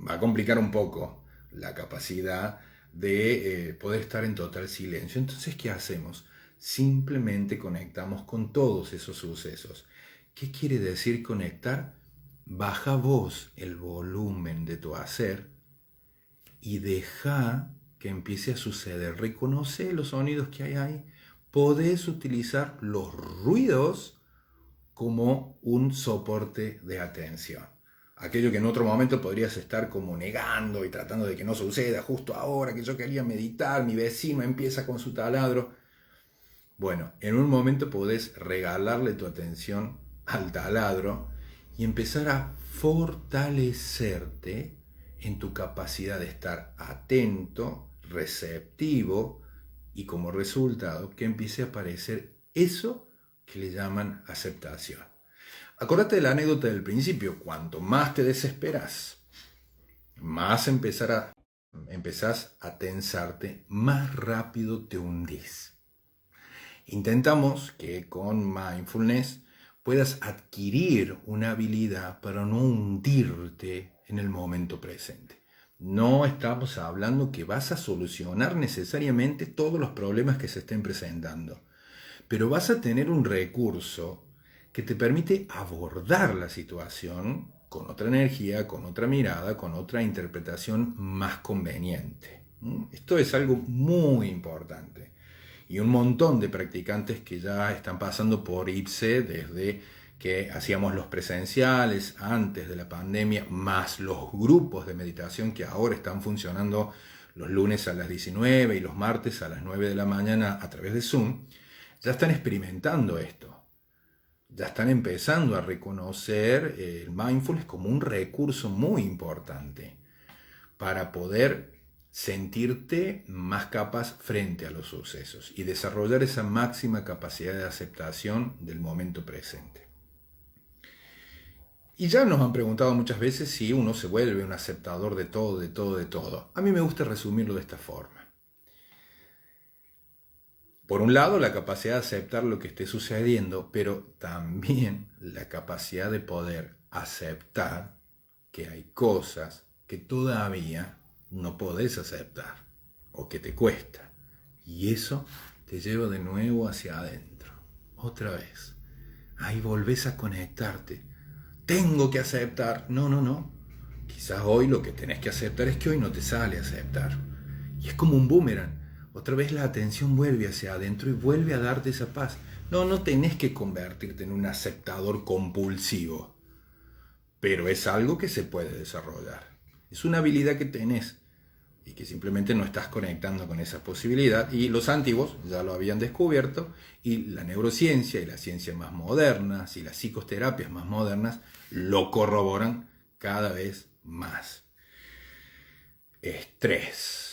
va a complicar un poco la capacidad de poder estar en total silencio. Entonces, ¿qué hacemos? Simplemente conectamos con todos esos sucesos. ¿Qué quiere decir conectar? Baja vos el volumen de tu hacer y deja que empiece a suceder. Reconoce los sonidos que hay ahí. Podés utilizar los ruidos como un soporte de atención. Aquello que en otro momento podrías estar como negando y tratando de que no suceda justo ahora que yo quería meditar, mi vecino empieza con su taladro. Bueno, en un momento podés regalarle tu atención al taladro y empezar a fortalecerte en tu capacidad de estar atento, receptivo y como resultado que empiece a aparecer eso que le llaman aceptación. Acordate de la anécdota del principio, cuanto más te desesperas, más empezás a tensarte, más rápido te hundís. Intentamos que con mindfulness puedas adquirir una habilidad para no hundirte en el momento presente. No estamos hablando que vas a solucionar necesariamente todos los problemas que se estén presentando, pero vas a tener un recurso que te permite abordar la situación con otra energía, con otra mirada, con otra interpretación más conveniente. Esto es algo muy importante. Y un montón de practicantes que ya están pasando por IPSE desde que hacíamos los presenciales antes de la pandemia, más los grupos de meditación que ahora están funcionando los lunes a las 19 y los martes a las 9 de la mañana a través de Zoom, ya están experimentando esto. Ya están empezando a reconocer el mindfulness como un recurso muy importante para poder sentirte más capaz frente a los sucesos y desarrollar esa máxima capacidad de aceptación del momento presente. Y ya nos han preguntado muchas veces si uno se vuelve un aceptador de todo, de todo, de todo. A mí me gusta resumirlo de esta forma. Por un lado, la capacidad de aceptar lo que esté sucediendo, pero también la capacidad de poder aceptar que hay cosas que todavía no podés aceptar o que te cuesta. Y eso te lleva de nuevo hacia adentro. Otra vez. Ahí volvés a conectarte. Tengo que aceptar. No. Quizás hoy lo que tenés que aceptar es que hoy no te sale aceptar. Y es como un boomerang. Otra vez la atención vuelve hacia adentro y vuelve a darte esa paz. No tenés que convertirte en un aceptador compulsivo. Pero es algo que se puede desarrollar. Es una habilidad que tenés y que simplemente no estás conectando con esa posibilidad. Y los antiguos ya lo habían descubierto y la neurociencia y las ciencias más modernas y las psicoterapias más modernas lo corroboran cada vez más. Estrés.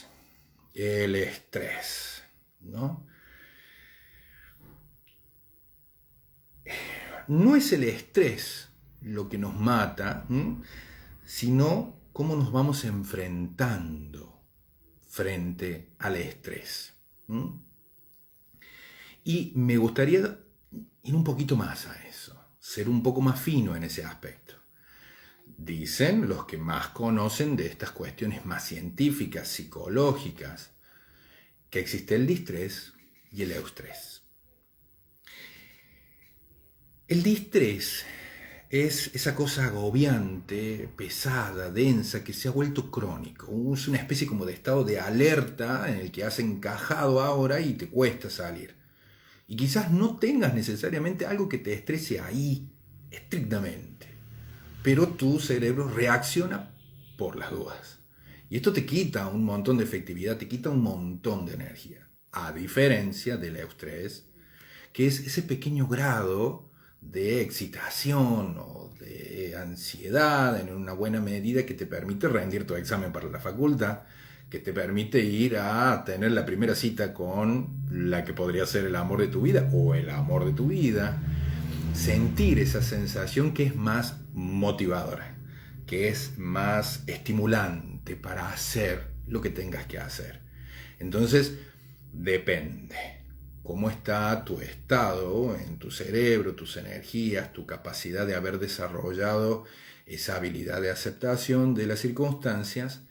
El estrés, ¿no? No es el estrés lo que nos mata, sino cómo nos vamos enfrentando frente al estrés. Y me gustaría ir un poquito más a eso, ser un poco más fino en ese aspecto. Dicen los que más conocen de estas cuestiones más científicas, psicológicas, que existe el distrés y el eustrés. El distrés es esa cosa agobiante, pesada, densa, que se ha vuelto crónico. Es una especie como de estado de alerta en el que has encajado ahora y te cuesta salir. Y quizás no tengas necesariamente algo que te estrese ahí, estrictamente. Pero tu cerebro reacciona por las dudas. Y esto te quita un montón de efectividad, te quita un montón de energía. A diferencia del eustrés, que es ese pequeño grado de excitación o de ansiedad en una buena medida que te permite rendir tu examen para la facultad, que te permite ir a tener la primera cita con la que podría ser el amor de tu vida o el amor de tu vida. Sentir esa sensación que es más motivadora, que es más estimulante para hacer lo que tengas que hacer. Entonces, depende cómo está tu estado en tu cerebro, tus energías, tu capacidad de haber desarrollado esa habilidad de aceptación de las circunstancias.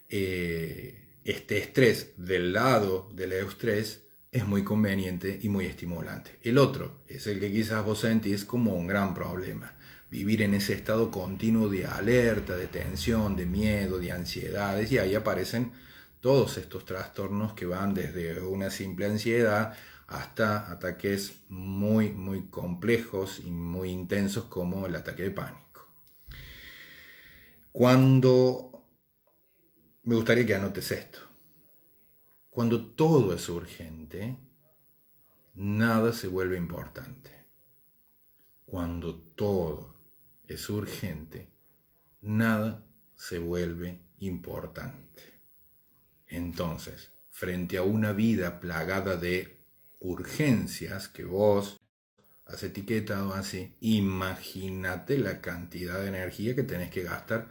Este estrés del lado del eustrés es muy conveniente y muy estimulante. El otro es el que quizás vos sentís como un gran problema. Vivir en ese estado continuo de alerta, de tensión, de miedo, de ansiedades, y ahí aparecen todos estos trastornos que van desde una simple ansiedad hasta ataques muy, muy complejos y muy intensos como el ataque de pánico. Me gustaría que anotes esto. Cuando todo es urgente, nada se vuelve importante. Cuando todo es urgente, nada se vuelve importante. Entonces, frente a una vida plagada de urgencias que vos has etiquetado así, imagínate la cantidad de energía que tenés que gastar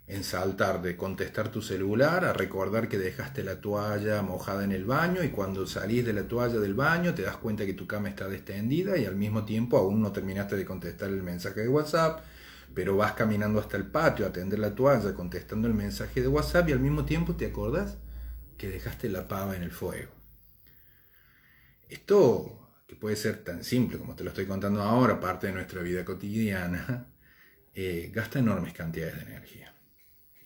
en saltar de contestar tu celular a recordar que dejaste la toalla mojada en el baño, y cuando salís de la toalla del baño te das cuenta que tu cama está destendida y al mismo tiempo aún no terminaste de contestar el mensaje de WhatsApp, pero vas caminando hasta el patio a tender la toalla contestando el mensaje de WhatsApp y al mismo tiempo te acordás que dejaste la pava en el fuego. Esto, que puede ser tan simple como te lo estoy contando ahora, parte de nuestra vida cotidiana, gasta enormes cantidades de energía.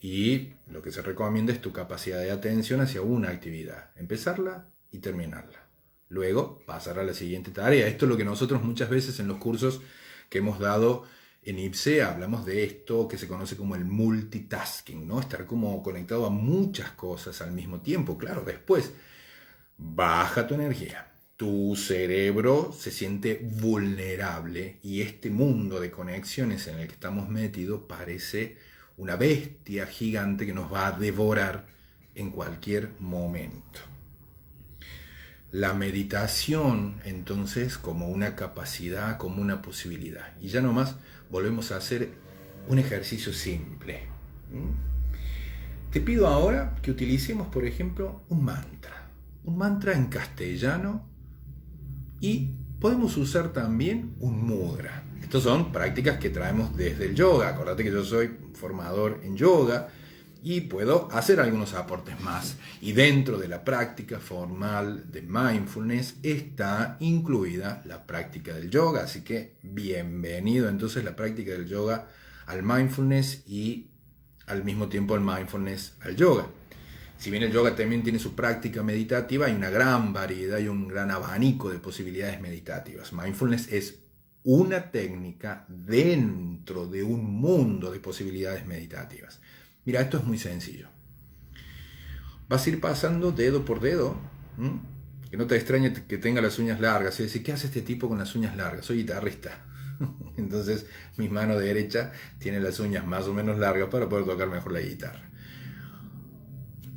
Y lo que se recomienda es tu capacidad de atención hacia una actividad, empezarla y terminarla. Luego pasar a la siguiente tarea. Esto es lo que nosotros muchas veces en los cursos que hemos dado en IPSE hablamos de esto que se conoce como el multitasking, ¿no? Estar como conectado a muchas cosas al mismo tiempo. Claro, después baja tu energía. Tu cerebro se siente vulnerable y este mundo de conexiones en el que estamos metidos parece una bestia gigante que nos va a devorar en cualquier momento. La meditación, entonces, como una capacidad, como una posibilidad. Y ya nomás volvemos a hacer un ejercicio simple. Te pido ahora que utilicemos, por ejemplo, un mantra en castellano, y podemos usar también un mudra. Estas son prácticas que traemos desde el yoga. Acordate que yo soy formador en yoga y puedo hacer algunos aportes más. Y dentro de la práctica formal de mindfulness está incluida la práctica del yoga. Así que bienvenido entonces la práctica del yoga al mindfulness y al mismo tiempo el mindfulness al yoga. Si bien el yoga también tiene su práctica meditativa, hay una gran variedad y un gran abanico de posibilidades meditativas. Mindfulness es una técnica dentro de un mundo de posibilidades meditativas. Mira, esto es muy sencillo. Vas a ir pasando dedo por dedo, que no te extrañe que tenga las uñas largas. Y decir, ¿qué hace este tipo con las uñas largas? Soy guitarrista. Entonces mi mano derecha tiene las uñas más o menos largas para poder tocar mejor la guitarra.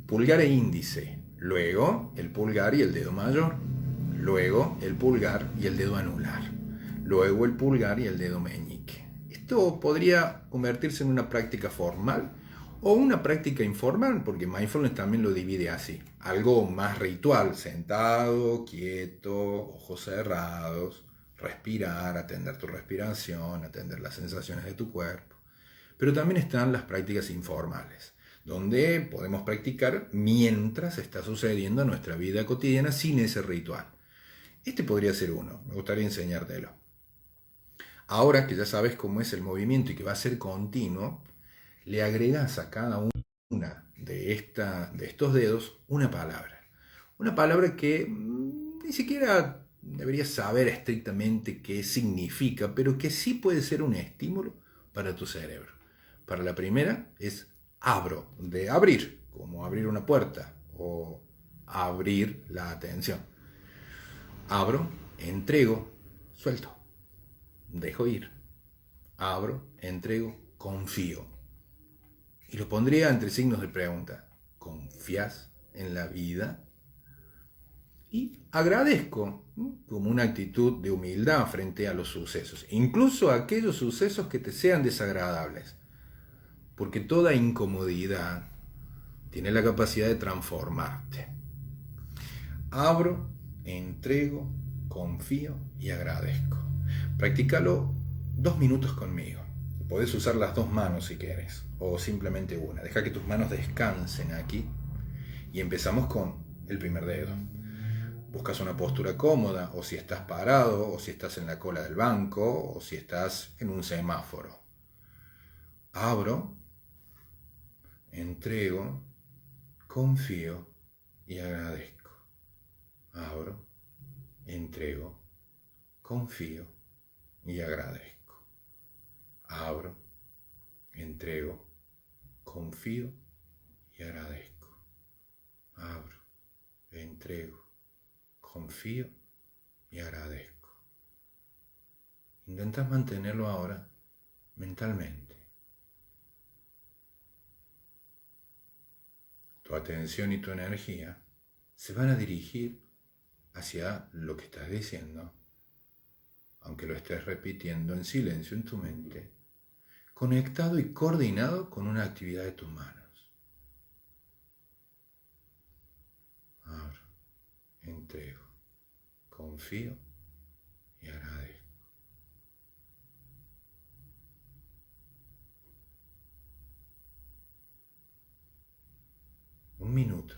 Pulgar e índice, luego el pulgar y el dedo mayor, luego el pulgar y el dedo anular, luego el pulgar y el dedo meñique. Esto podría convertirse en una práctica formal o una práctica informal, porque mindfulness también lo divide así. Algo más ritual, sentado, quieto, ojos cerrados, respirar, atender tu respiración, atender las sensaciones de tu cuerpo. Pero también están las prácticas informales, donde podemos practicar mientras está sucediendo en nuestra vida cotidiana sin ese ritual. Este podría ser uno, me gustaría enseñártelo. Ahora que ya sabes cómo es el movimiento y que va a ser continuo, le agregas a cada una de estos dedos una palabra. Una palabra que ni siquiera deberías saber estrictamente qué significa, pero que sí puede ser un estímulo para tu cerebro. Para la primera es abro, de abrir, como abrir una puerta o abrir la atención. Abro, entrego, suelto, dejo ir. abro, entrego, confío. Y lo pondría entre signos de pregunta. ¿Confías en la vida? Y agradezco, ¿no?, como una actitud de humildad frente a los sucesos, incluso a aquellos sucesos que te sean desagradables, porque toda incomodidad tiene la capacidad de transformarte. Abro, entrego, confío y agradezco. Practícalo 2 minutos conmigo. Podés usar las 2 manos si quieres, o simplemente una. Deja que tus manos descansen aquí y empezamos con el primer dedo. Buscas una postura cómoda, o si estás parado, o si estás en la cola del banco, o si estás en un semáforo. Abro, entrego, confío y agradezco. Abro, entrego, confío y agradezco. Abro, entrego, confío y agradezco. Abro, entrego, confío y agradezco. Intentas mantenerlo ahora mentalmente. Tu atención y tu energía se van a dirigir hacia lo que estás diciendo, aunque lo estés repitiendo en silencio en tu mente, conectado y coordinado con una actividad de tus manos. Abro, entrego, confío y agradezco. Un minuto.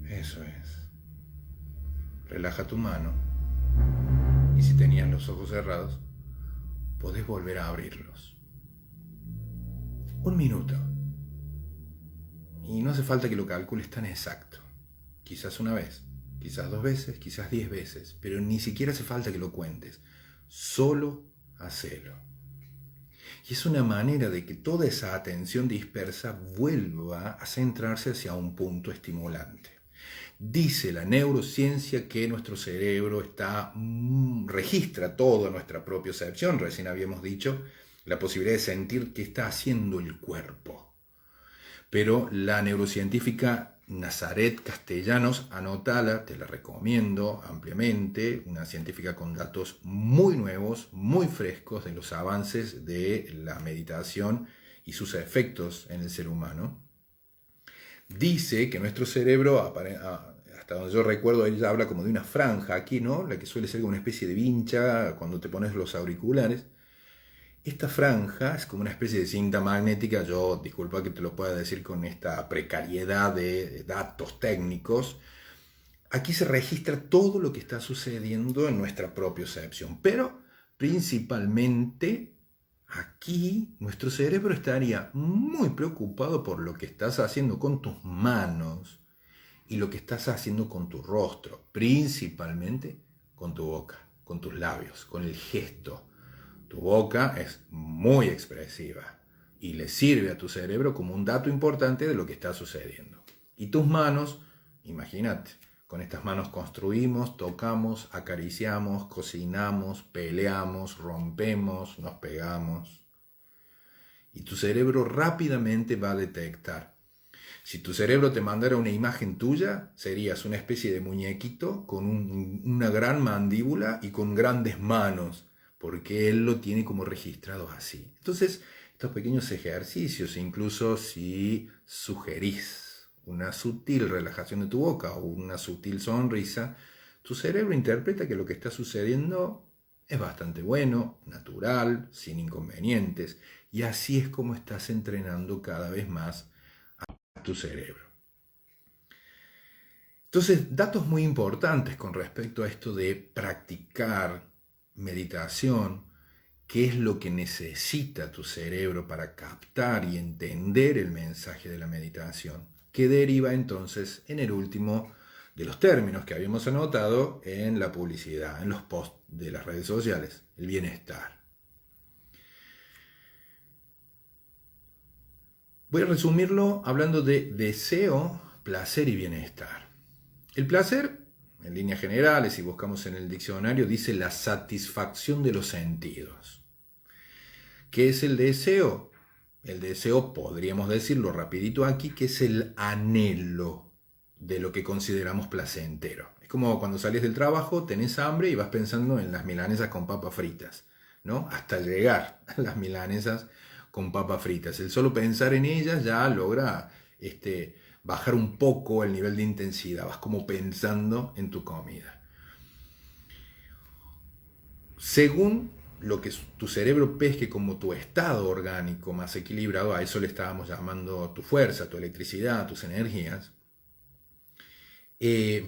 Eso es. Relaja tu mano y si tenías los ojos cerrados, podés volver a abrirlos. Un minuto. Y no hace falta que lo calcules tan exacto. Quizás una vez, quizás 2 veces, quizás 10 veces, pero ni siquiera hace falta que lo cuentes. Solo hacelo. Y es una manera de que toda esa atención dispersa vuelva a centrarse hacia un punto estimulante. Dice la neurociencia que nuestro cerebro registra toda nuestra propiocepción. Recién habíamos dicho la posibilidad de sentir qué está haciendo el cuerpo. Pero la neurocientífica Nazaret Castellanos, anótala, te la recomiendo ampliamente, una científica con datos muy nuevos, muy frescos de los avances de la meditación y sus efectos en el ser humano. Dice que nuestro cerebro, hasta donde yo recuerdo, ella habla como de una franja aquí, ¿no? La que suele ser como una especie de vincha cuando te pones los auriculares. Esta franja es como una especie de cinta magnética. Yo, disculpa que te lo pueda decir con esta precariedad de datos técnicos. Aquí se registra todo lo que está sucediendo en nuestra propiocepción, pero principalmente aquí nuestro cerebro estaría muy preocupado por lo que estás haciendo con tus manos y lo que estás haciendo con tu rostro, principalmente con tu boca, con tus labios, con el gesto. Tu boca es muy expresiva y le sirve a tu cerebro como un dato importante de lo que está sucediendo. Y tus manos, imagínate, con estas manos construimos, tocamos, acariciamos, cocinamos, peleamos, rompemos, nos pegamos. Y tu cerebro rápidamente va a detectar. Si tu cerebro te mandara una imagen tuya, serías una especie de muñequito con una gran mandíbula y con grandes manos, porque él lo tiene como registrado así. Entonces, estos pequeños ejercicios, incluso si sugerís una sutil relajación de tu boca o una sutil sonrisa, tu cerebro interpreta que lo que está sucediendo es bastante bueno, natural, sin inconvenientes, y así es como estás entrenando cada vez más a tu cerebro. Entonces, datos muy importantes con respecto a esto de practicar meditación, qué es lo que necesita tu cerebro para captar y entender el mensaje de la meditación, que deriva entonces en el último de los términos que habíamos anotado en la publicidad, en los posts de las redes sociales, el bienestar. Voy a resumirlo hablando de deseo, placer y bienestar. El placer, en líneas generales, si buscamos en el diccionario, dice la satisfacción de los sentidos. ¿Qué es el deseo? El deseo, podríamos decirlo rapidito aquí, que es el anhelo de lo que consideramos placentero. Es como cuando sales del trabajo, tenés hambre y vas pensando en las milanesas con papas fritas, ¿no? Hasta llegar a las milanesas con papas fritas. El solo pensar en ellas ya logra bajar un poco el nivel de intensidad. Vas como pensando en tu comida. Según lo que tu cerebro pesque como tu estado orgánico más equilibrado, a eso le estábamos llamando tu fuerza, tu electricidad, tus energías,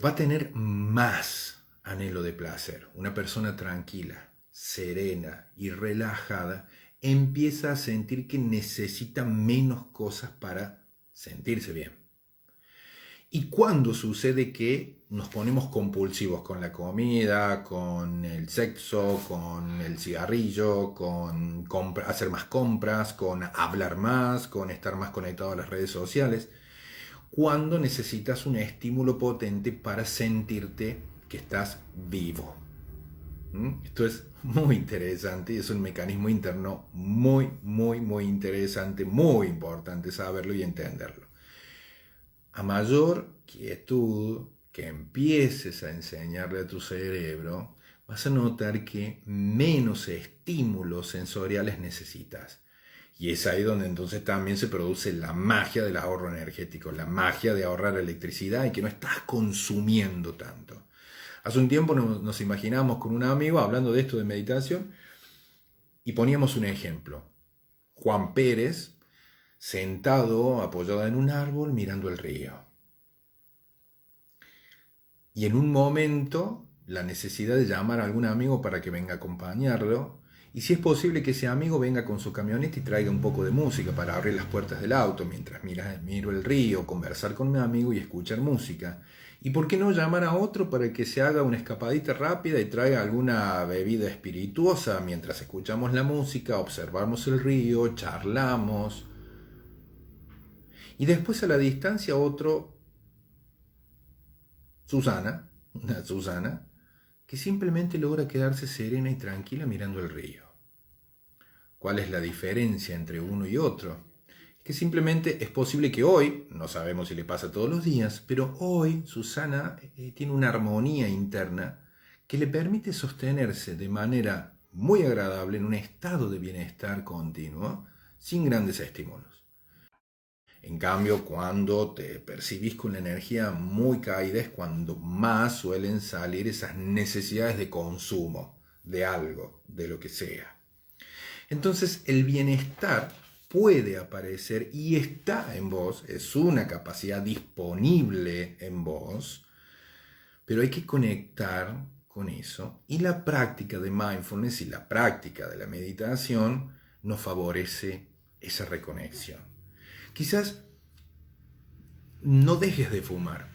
va a tener más anhelo de placer. Una persona tranquila, serena y relajada empieza a sentir que necesita menos cosas para sentirse bien. ¿Y cuándo sucede que nos ponemos compulsivos con la comida, con el sexo, con el cigarrillo, con hacer más compras, con hablar más, con estar más conectado a las redes sociales? Cuando necesitas un estímulo potente para sentirte que estás vivo. Esto es muy interesante y es un mecanismo interno muy, muy, muy interesante, muy importante saberlo y entenderlo. A mayor quietud que empieces a enseñarle a tu cerebro, vas a notar que menos estímulos sensoriales necesitas. Y es ahí donde entonces también se produce la magia del ahorro energético, la magia de ahorrar electricidad y que no estás consumiendo tanto. Hace un tiempo nos imaginamos con un amigo hablando de esto de meditación y poníamos un ejemplo. Juan Pérez, sentado, apoyado en un árbol, mirando el río. Y en un momento, la necesidad de llamar a algún amigo para que venga a acompañarlo. Y si es posible que ese amigo venga con su camioneta y traiga un poco de música para abrir las puertas del auto mientras miro el río, conversar con mi amigo y escuchar música. ¿Y por qué no llamar a otro para que se haga una escapadita rápida y traiga alguna bebida espirituosa mientras escuchamos la música, observamos el río, charlamos? Y después a la distancia otro, una Susana, que simplemente logra quedarse serena y tranquila mirando el río. ¿Cuál es la diferencia entre uno y otro? Que simplemente es posible que hoy, no sabemos si le pasa todos los días, pero hoy Susana tiene una armonía interna que le permite sostenerse de manera muy agradable en un estado de bienestar continuo, sin grandes estímulos. En cambio, cuando te percibís con la energía muy caída es cuando más suelen salir esas necesidades de consumo, de algo, de lo que sea. Entonces, el bienestar puede aparecer y está en vos, es una capacidad disponible en vos, pero hay que conectar con eso y la práctica de mindfulness y la práctica de la meditación nos favorece esa reconexión. Quizás no dejes de fumar,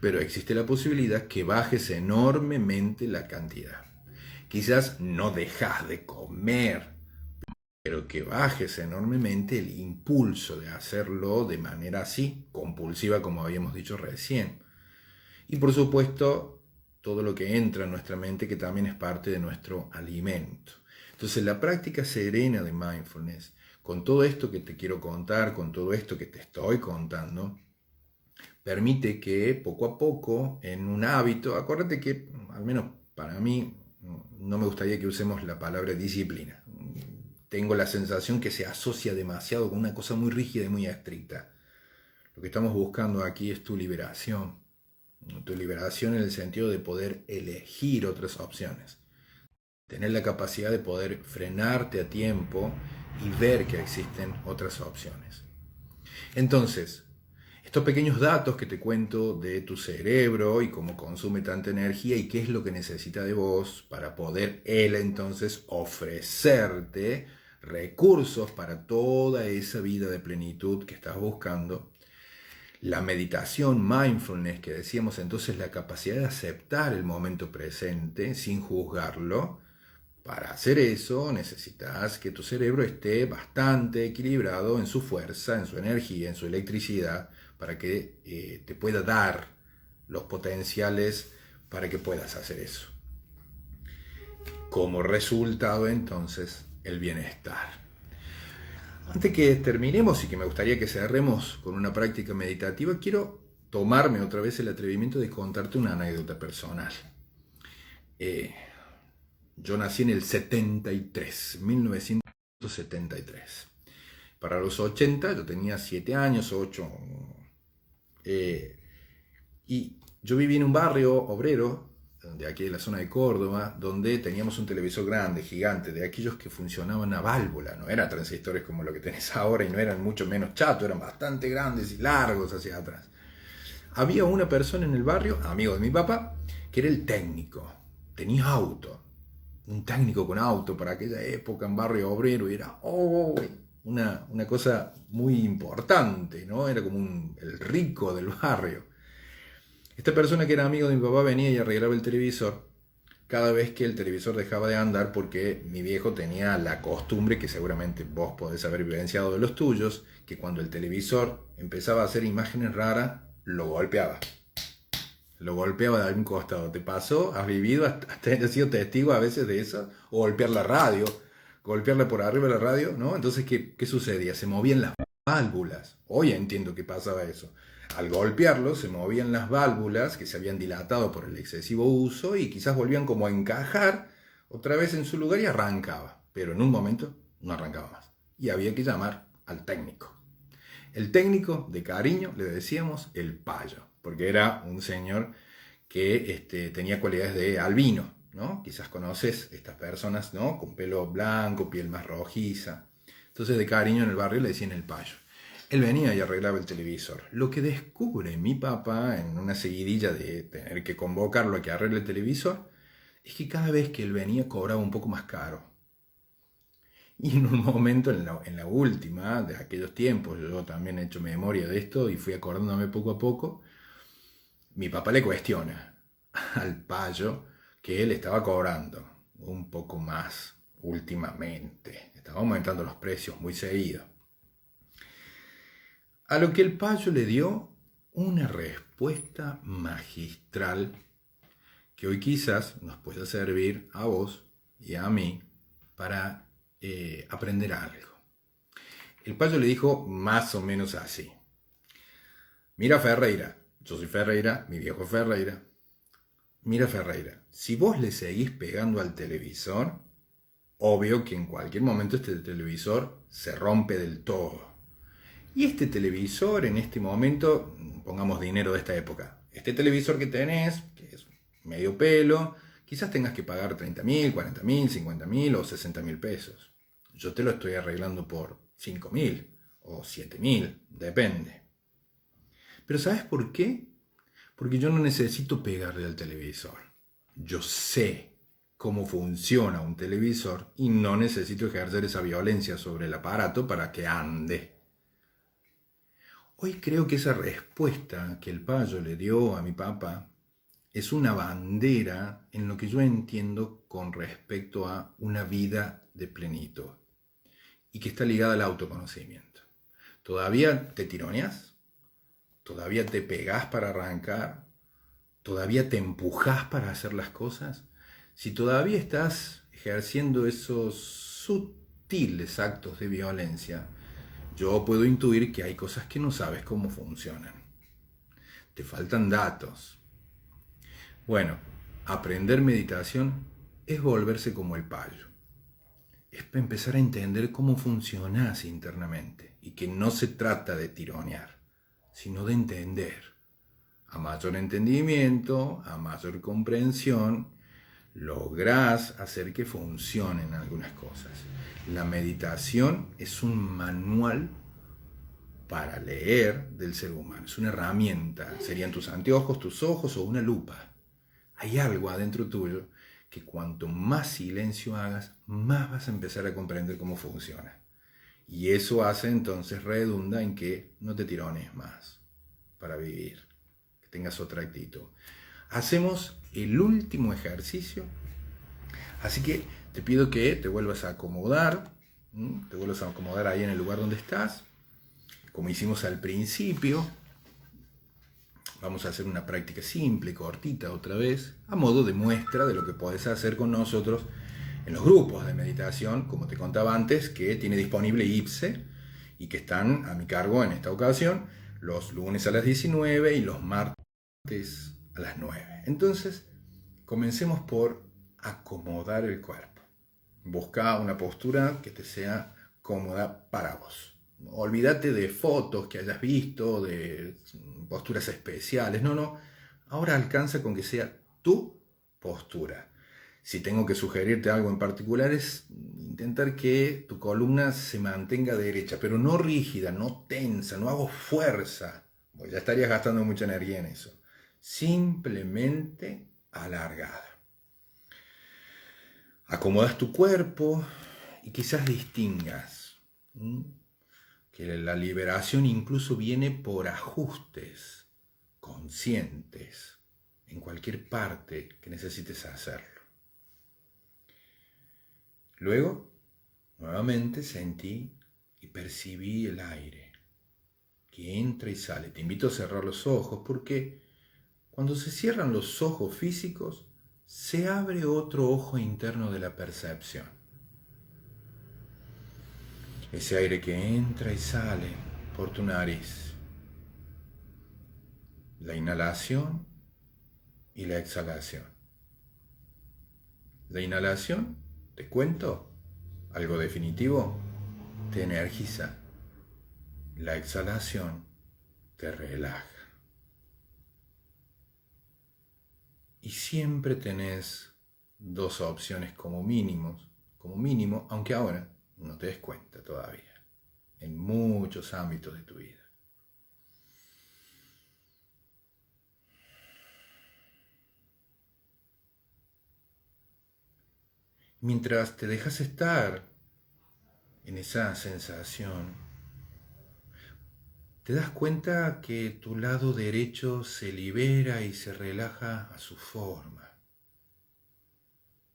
pero existe la posibilidad que bajes enormemente la cantidad. Quizás no dejas de comer, pero que bajes enormemente el impulso de hacerlo de manera así, compulsiva como habíamos dicho recién. Y por supuesto, todo lo que entra en nuestra mente que también es parte de nuestro alimento. Entonces la práctica serena de mindfulness, con todo esto que te quiero contar, con todo esto que te estoy contando, permite que poco a poco, en un hábito, acuérdate que, al menos para mí, no me gustaría que usemos la palabra disciplina. Tengo la sensación que se asocia demasiado con una cosa muy rígida y muy estricta. Lo que estamos buscando aquí es tu liberación. Tu liberación en el sentido de poder elegir otras opciones. Tener la capacidad de poder frenarte a tiempo y ver que existen otras opciones. Entonces, estos pequeños datos que te cuento de tu cerebro y cómo consume tanta energía y qué es lo que necesita de vos para poder él entonces ofrecerte recursos para toda esa vida de plenitud que estás buscando. La meditación, mindfulness, que decíamos entonces, la capacidad de aceptar el momento presente sin juzgarlo. Para hacer eso necesitas que tu cerebro esté bastante equilibrado en su fuerza, en su energía, en su electricidad, para que te pueda dar los potenciales para que puedas hacer eso. Como resultado, entonces, el bienestar. Antes que terminemos y que me gustaría que cerremos con una práctica meditativa, quiero tomarme otra vez el atrevimiento de contarte una anécdota personal. Yo nací en el 73, 1973. Para los 80 yo tenía 7 años, 8. Y yo viví en un barrio obrero, de aquí de la zona de Córdoba, donde teníamos un televisor grande, gigante, de aquellos que funcionaban a válvula, no eran transistores como lo que tenés ahora y no eran mucho menos chatos, eran bastante grandes y largos hacia atrás. Había una persona en el barrio, amigo de mi papá, que era el técnico, tenía auto, un técnico con auto para aquella época en barrio obrero, y era una cosa muy importante, ¿no? Era como el rico del barrio. Esta persona que era amigo de mi papá venía y arreglaba el televisor cada vez que el televisor dejaba de andar, porque mi viejo tenía la costumbre, que seguramente vos podés haber vivenciado de los tuyos, que cuando el televisor empezaba a hacer imágenes raras, lo golpeaba. Lo golpeaba de algún costado. ¿Te pasó? ¿Has vivido? ¿Has sido testigo a veces de eso? O golpear la radio, golpearla por arriba de la radio, ¿no? Entonces, ¿qué sucedía? Se movían las válvulas. Hoy entiendo que pasaba eso. Al golpearlo se movían las válvulas que se habían dilatado por el excesivo uso y quizás volvían como a encajar otra vez en su lugar y arrancaba. Pero en un momento no arrancaba más. Y había que llamar al técnico. El técnico, de cariño, le decíamos el payo, porque era un señor que tenía cualidades de albino, ¿no? Quizás conoces estas personas, ¿no? Con pelo blanco, piel más rojiza. Entonces, de cariño en el barrio le decían el payo. Él venía y arreglaba el televisor. Lo que descubre mi papá en una seguidilla de tener que convocarlo a que arregle el televisor es que cada vez que él venía cobraba un poco más caro. Y en un momento, en la última de aquellos tiempos, yo también he hecho memoria de esto y fui acordándome poco a poco, mi papá le cuestiona al payo que él estaba cobrando un poco más últimamente. Estaba aumentando los precios muy seguido. A lo que el payo le dio una respuesta magistral que hoy quizás nos pueda servir a vos y a mí para aprender algo. El payo le dijo más o menos así: mira, Ferreira, yo soy Ferreira, mi viejo Ferreira. Mira, Ferreira, si vos le seguís pegando al televisor, obvio que en cualquier momento este televisor se rompe del todo. Y este televisor, en este momento, pongamos dinero de esta época, este televisor que tenés, que es medio pelo, quizás tengas que pagar 30.000, 40.000, 50.000 o 60.000 pesos. Yo te lo estoy arreglando por 5.000 o 7.000, depende. Pero ¿sabes por qué? Porque yo no necesito pegarle al televisor. Yo sé cómo funciona un televisor y no necesito ejercer esa violencia sobre el aparato para que ande. Hoy creo que esa respuesta que el payo le dio a mi papá es una bandera en lo que yo entiendo con respecto a una vida de plenitud y que está ligada al autoconocimiento. ¿Todavía te tironeas? ¿Todavía te pegás para arrancar? ¿Todavía te empujás para hacer las cosas? Si todavía estás ejerciendo esos sutiles actos de violencia, yo puedo intuir que hay cosas que no sabes cómo funcionan. Te faltan datos. Bueno, aprender meditación es volverse como el payo. Es empezar a entender cómo funcionas internamente y que no se trata de tironear, sino de entender. A mayor entendimiento, a mayor comprensión, lográs hacer que funcionen algunas cosas. La meditación es un manual para leer del ser humano, es una herramienta. Serían tus anteojos, tus ojos o una lupa. Hay algo adentro tuyo que cuanto más silencio hagas, más vas a empezar a comprender cómo funciona. Y eso hace entonces, redunda en que no te tirones más para vivir, que tengas otra actitud. Hacemos el último ejercicio, así que te pido que te vuelvas a acomodar, ahí en el lugar donde estás, como hicimos al principio. Vamos a hacer una práctica simple, cortita otra vez, a modo de muestra de lo que podés hacer con nosotros en los grupos de meditación, como te contaba antes, que tiene disponible IPSE y que están a mi cargo en esta ocasión los lunes a las 19 y los martes a las 9. Entonces, comencemos por acomodar el cuerpo. Busca una postura que te sea cómoda para vos. Olvídate de fotos que hayas visto, de posturas especiales. No. Ahora alcanza con que sea tu postura. Si tengo que sugerirte algo en particular es intentar que tu columna se mantenga derecha, pero no rígida, no tensa, no hago fuerza. Pues ya estarías gastando mucha energía en eso. Simplemente alargada. Acomodas tu cuerpo y quizás distingas que la liberación incluso viene por ajustes conscientes en cualquier parte que necesites hacerlo. Luego, nuevamente sentí y percibí el aire que entra y sale. Te invito a cerrar los ojos porque cuando se cierran los ojos físicos, se abre otro ojo interno de la percepción. Ese aire que entra y sale por tu nariz. La inhalación y la exhalación. La inhalación, te cuento, algo definitivo, te energiza. La exhalación te relaja. Y siempre tenés dos opciones como mínimo, aunque ahora no te des cuenta todavía, en muchos ámbitos de tu vida. Mientras te dejas estar en esa sensación, te das cuenta que tu lado derecho se libera y se relaja a su forma,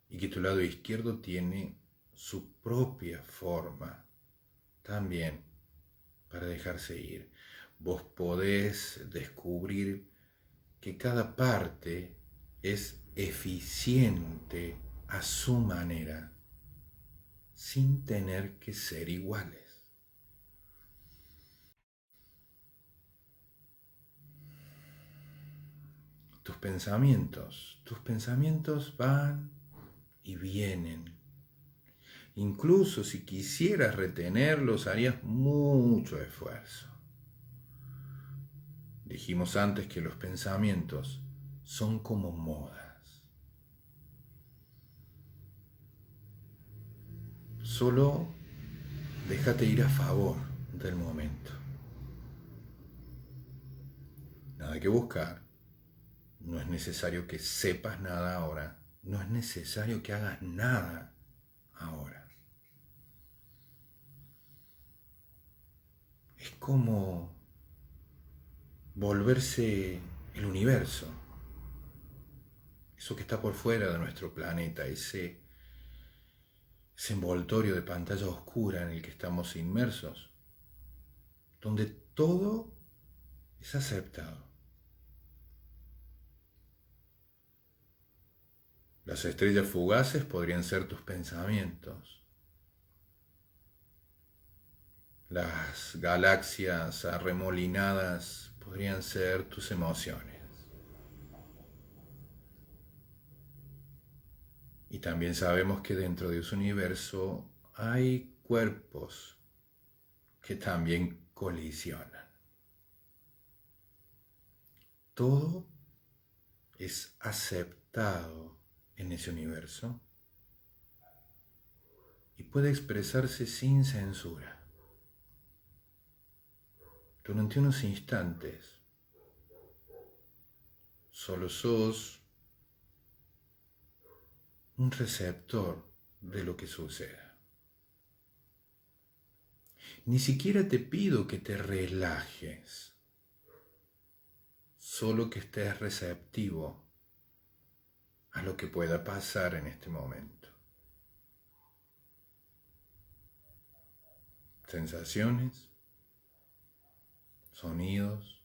y que tu lado izquierdo tiene su propia forma también para dejarse ir. Vos podés descubrir que cada parte es eficiente a su manera, sin tener que ser iguales. Tus pensamientos van y vienen. Incluso si quisieras retenerlos, harías mucho esfuerzo. Dijimos antes que los pensamientos son como modas. Solo déjate ir a favor del momento. Nada que buscar. No es necesario que sepas nada ahora. No es necesario que hagas nada ahora. Es como volverse el universo. Eso que está por fuera de nuestro planeta, ese envoltorio de pantalla oscura en el que estamos inmersos, donde todo es aceptado. Las estrellas fugaces podrían ser tus pensamientos. Las galaxias arremolinadas podrían ser tus emociones. Y también sabemos que dentro de ese universo hay cuerpos que también colisionan. Todo es aceptado en ese universo y puede expresarse sin censura. Durante unos instantes, solo sos un receptor de lo que suceda. Ni siquiera te pido que te relajes, solo que estés receptivo a lo que pueda pasar en este momento. Sensaciones, sonidos,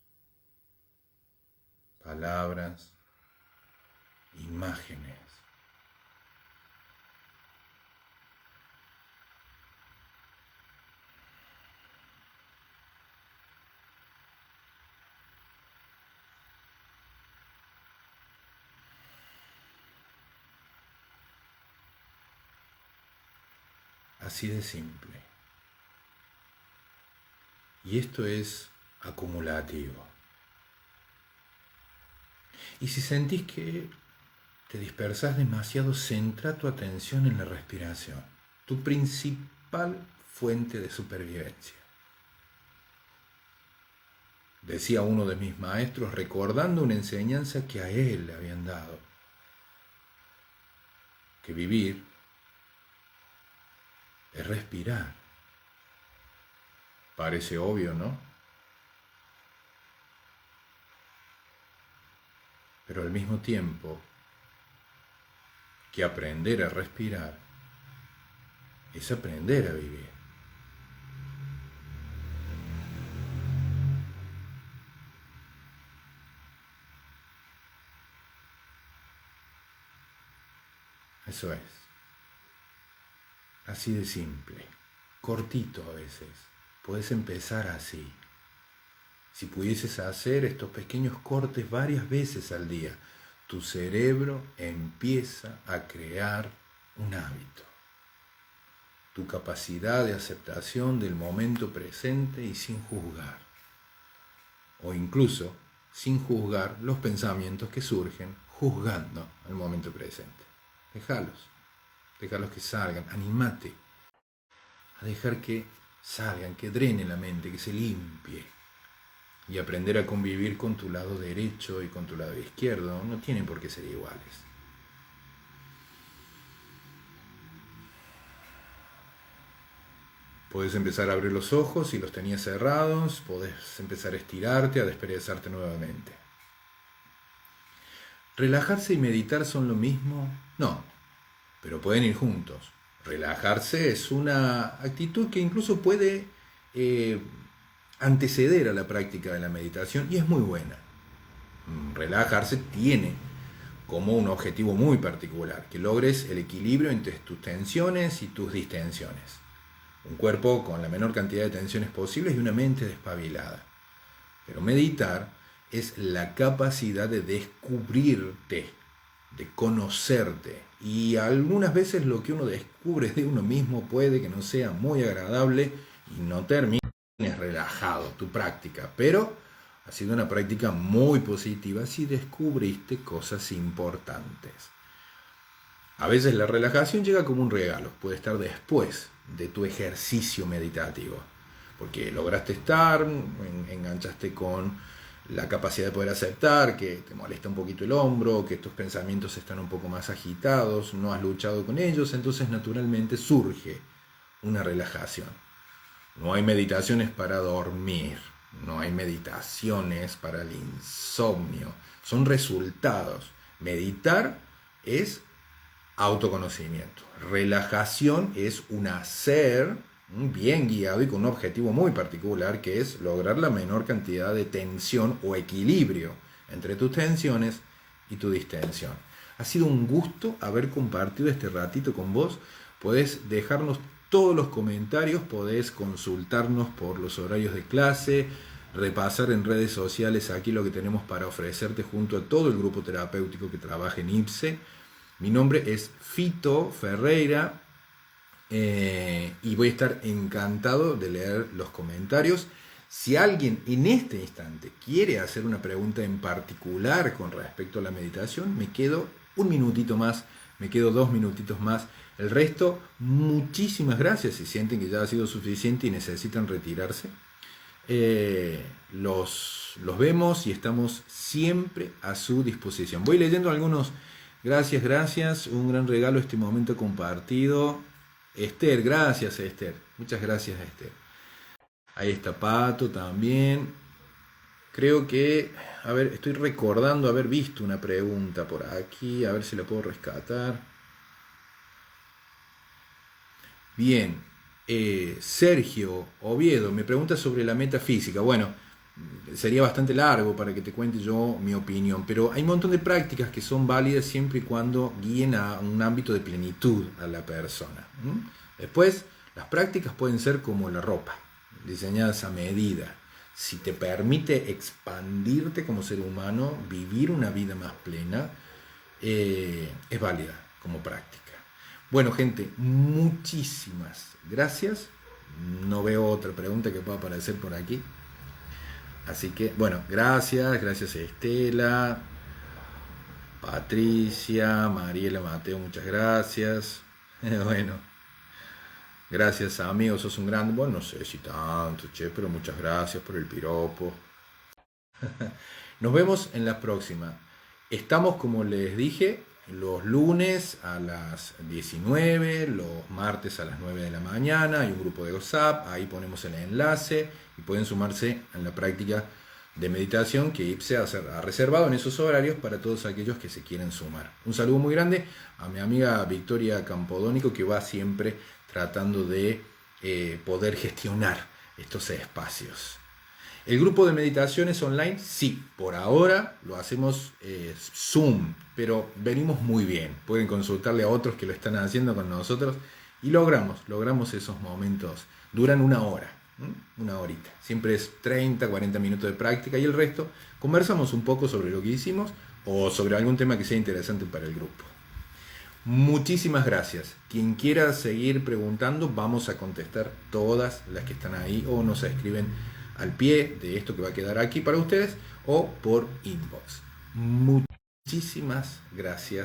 palabras, imágenes. Así de simple. Y esto es acumulativo. Y si sentís que te dispersas demasiado, centra tu atención en la respiración, tu principal fuente de supervivencia. Decía uno de mis maestros, recordando una enseñanza que a él le habían dado, que vivir es respirar. Parece obvio, ¿no? Pero al mismo tiempo que aprender a respirar es aprender a vivir. Eso es. Así de simple. Cortito a veces. Puedes empezar así. Si pudieses hacer estos pequeños cortes varias veces al día, tu cerebro empieza a crear un hábito. Tu capacidad de aceptación del momento presente y sin juzgar. O incluso sin juzgar los pensamientos que surgen juzgando el momento presente. Déjalos que salgan, animate a dejar que salgan, que drene la mente, que se limpie. Y aprender a convivir con tu lado derecho y con tu lado izquierdo no tienen por qué ser iguales. Puedes empezar a abrir los ojos si los tenías cerrados, podés empezar a estirarte, a desperezarte nuevamente. ¿Relajarse y meditar son lo mismo? No, pero pueden ir juntos. Relajarse es una actitud que incluso puede anteceder a la práctica de la meditación y es muy buena. Relajarse tiene como un objetivo muy particular, que logres el equilibrio entre tus tensiones y tus distensiones. Un cuerpo con la menor cantidad de tensiones posibles y una mente despabilada. Pero meditar es la capacidad de descubrirte, de conocerte. Y algunas veces lo que uno descubre de uno mismo puede que no sea muy agradable y no termines relajado tu práctica. Pero ha sido una práctica muy positiva si descubriste cosas importantes. A veces la relajación llega como un regalo, puede estar después de tu ejercicio meditativo, porque lograste estar, enganchaste con la capacidad de poder aceptar que te molesta un poquito el hombro, que tus pensamientos están un poco más agitados, no has luchado con ellos, entonces naturalmente surge una relajación. No hay meditaciones para dormir, no hay meditaciones para el insomnio, son resultados. Meditar es autoconocimiento. Relajación es un hacer bien guiado y con un objetivo muy particular, que es lograr la menor cantidad de tensión o equilibrio entre tus tensiones y tu distensión. Ha sido un gusto haber compartido este ratito con vos. Podés dejarnos todos los comentarios, podés consultarnos por los horarios de clase, repasar en redes sociales aquí lo que tenemos para ofrecerte junto a todo el grupo terapéutico que trabaja en IPSE. Mi nombre es Fito Ferreira y voy a estar encantado de leer los comentarios. Si alguien en este instante quiere hacer una pregunta en particular con respecto a la meditación, me quedo un minutito más, me quedo 2 minutitos más. El resto, muchísimas gracias. Si sienten que ya ha sido suficiente y necesitan retirarse, los vemos y estamos siempre a su disposición. Voy leyendo algunos. Gracias, un gran regalo este momento compartido. Esther, gracias Esther, muchas gracias Esther. Ahí está Pato también. Creo que, a ver, estoy recordando haber visto una pregunta por aquí, a ver si la puedo rescatar. Bien, Sergio Oviedo me pregunta sobre la metafísica. Bueno, sería bastante largo para que te cuente yo mi opinión, pero hay un montón de prácticas que son válidas siempre y cuando guíen a un ámbito de plenitud a la persona. Después, las prácticas pueden ser como la ropa, diseñadas a medida. Si te permite expandirte como ser humano, vivir una vida más plena, es válida como práctica. Bueno, gente, muchísimas gracias. No veo otra pregunta que pueda aparecer por aquí. Así que, bueno, gracias Estela, Patricia, Mariela, Mateo, muchas gracias. Bueno, gracias amigos, sos un grande. Bueno, no sé si tanto, che, pero muchas gracias por el piropo. Nos vemos en la próxima. Estamos, como les dije, los lunes a las 19, los martes a las 9 de la mañana. Hay un grupo de WhatsApp, ahí ponemos el enlace y pueden sumarse a la práctica de meditación que IPSE ha reservado en esos horarios para todos aquellos que se quieren sumar. Un saludo muy grande a mi amiga Victoria Campodónico, que va siempre tratando de poder gestionar estos espacios. El grupo de meditaciones online, sí, por ahora lo hacemos Zoom, pero venimos muy bien. Pueden consultarle a otros que lo están haciendo con nosotros y logramos esos momentos. Duran una hora, una horita. Siempre es 30, 40 minutos de práctica y el resto conversamos un poco sobre lo que hicimos o sobre algún tema que sea interesante para el grupo. Muchísimas gracias. Quien quiera seguir preguntando, vamos a contestar todas las que están ahí o nos escriben al pie de esto que va a quedar aquí para ustedes o por inbox. Muchísimas gracias.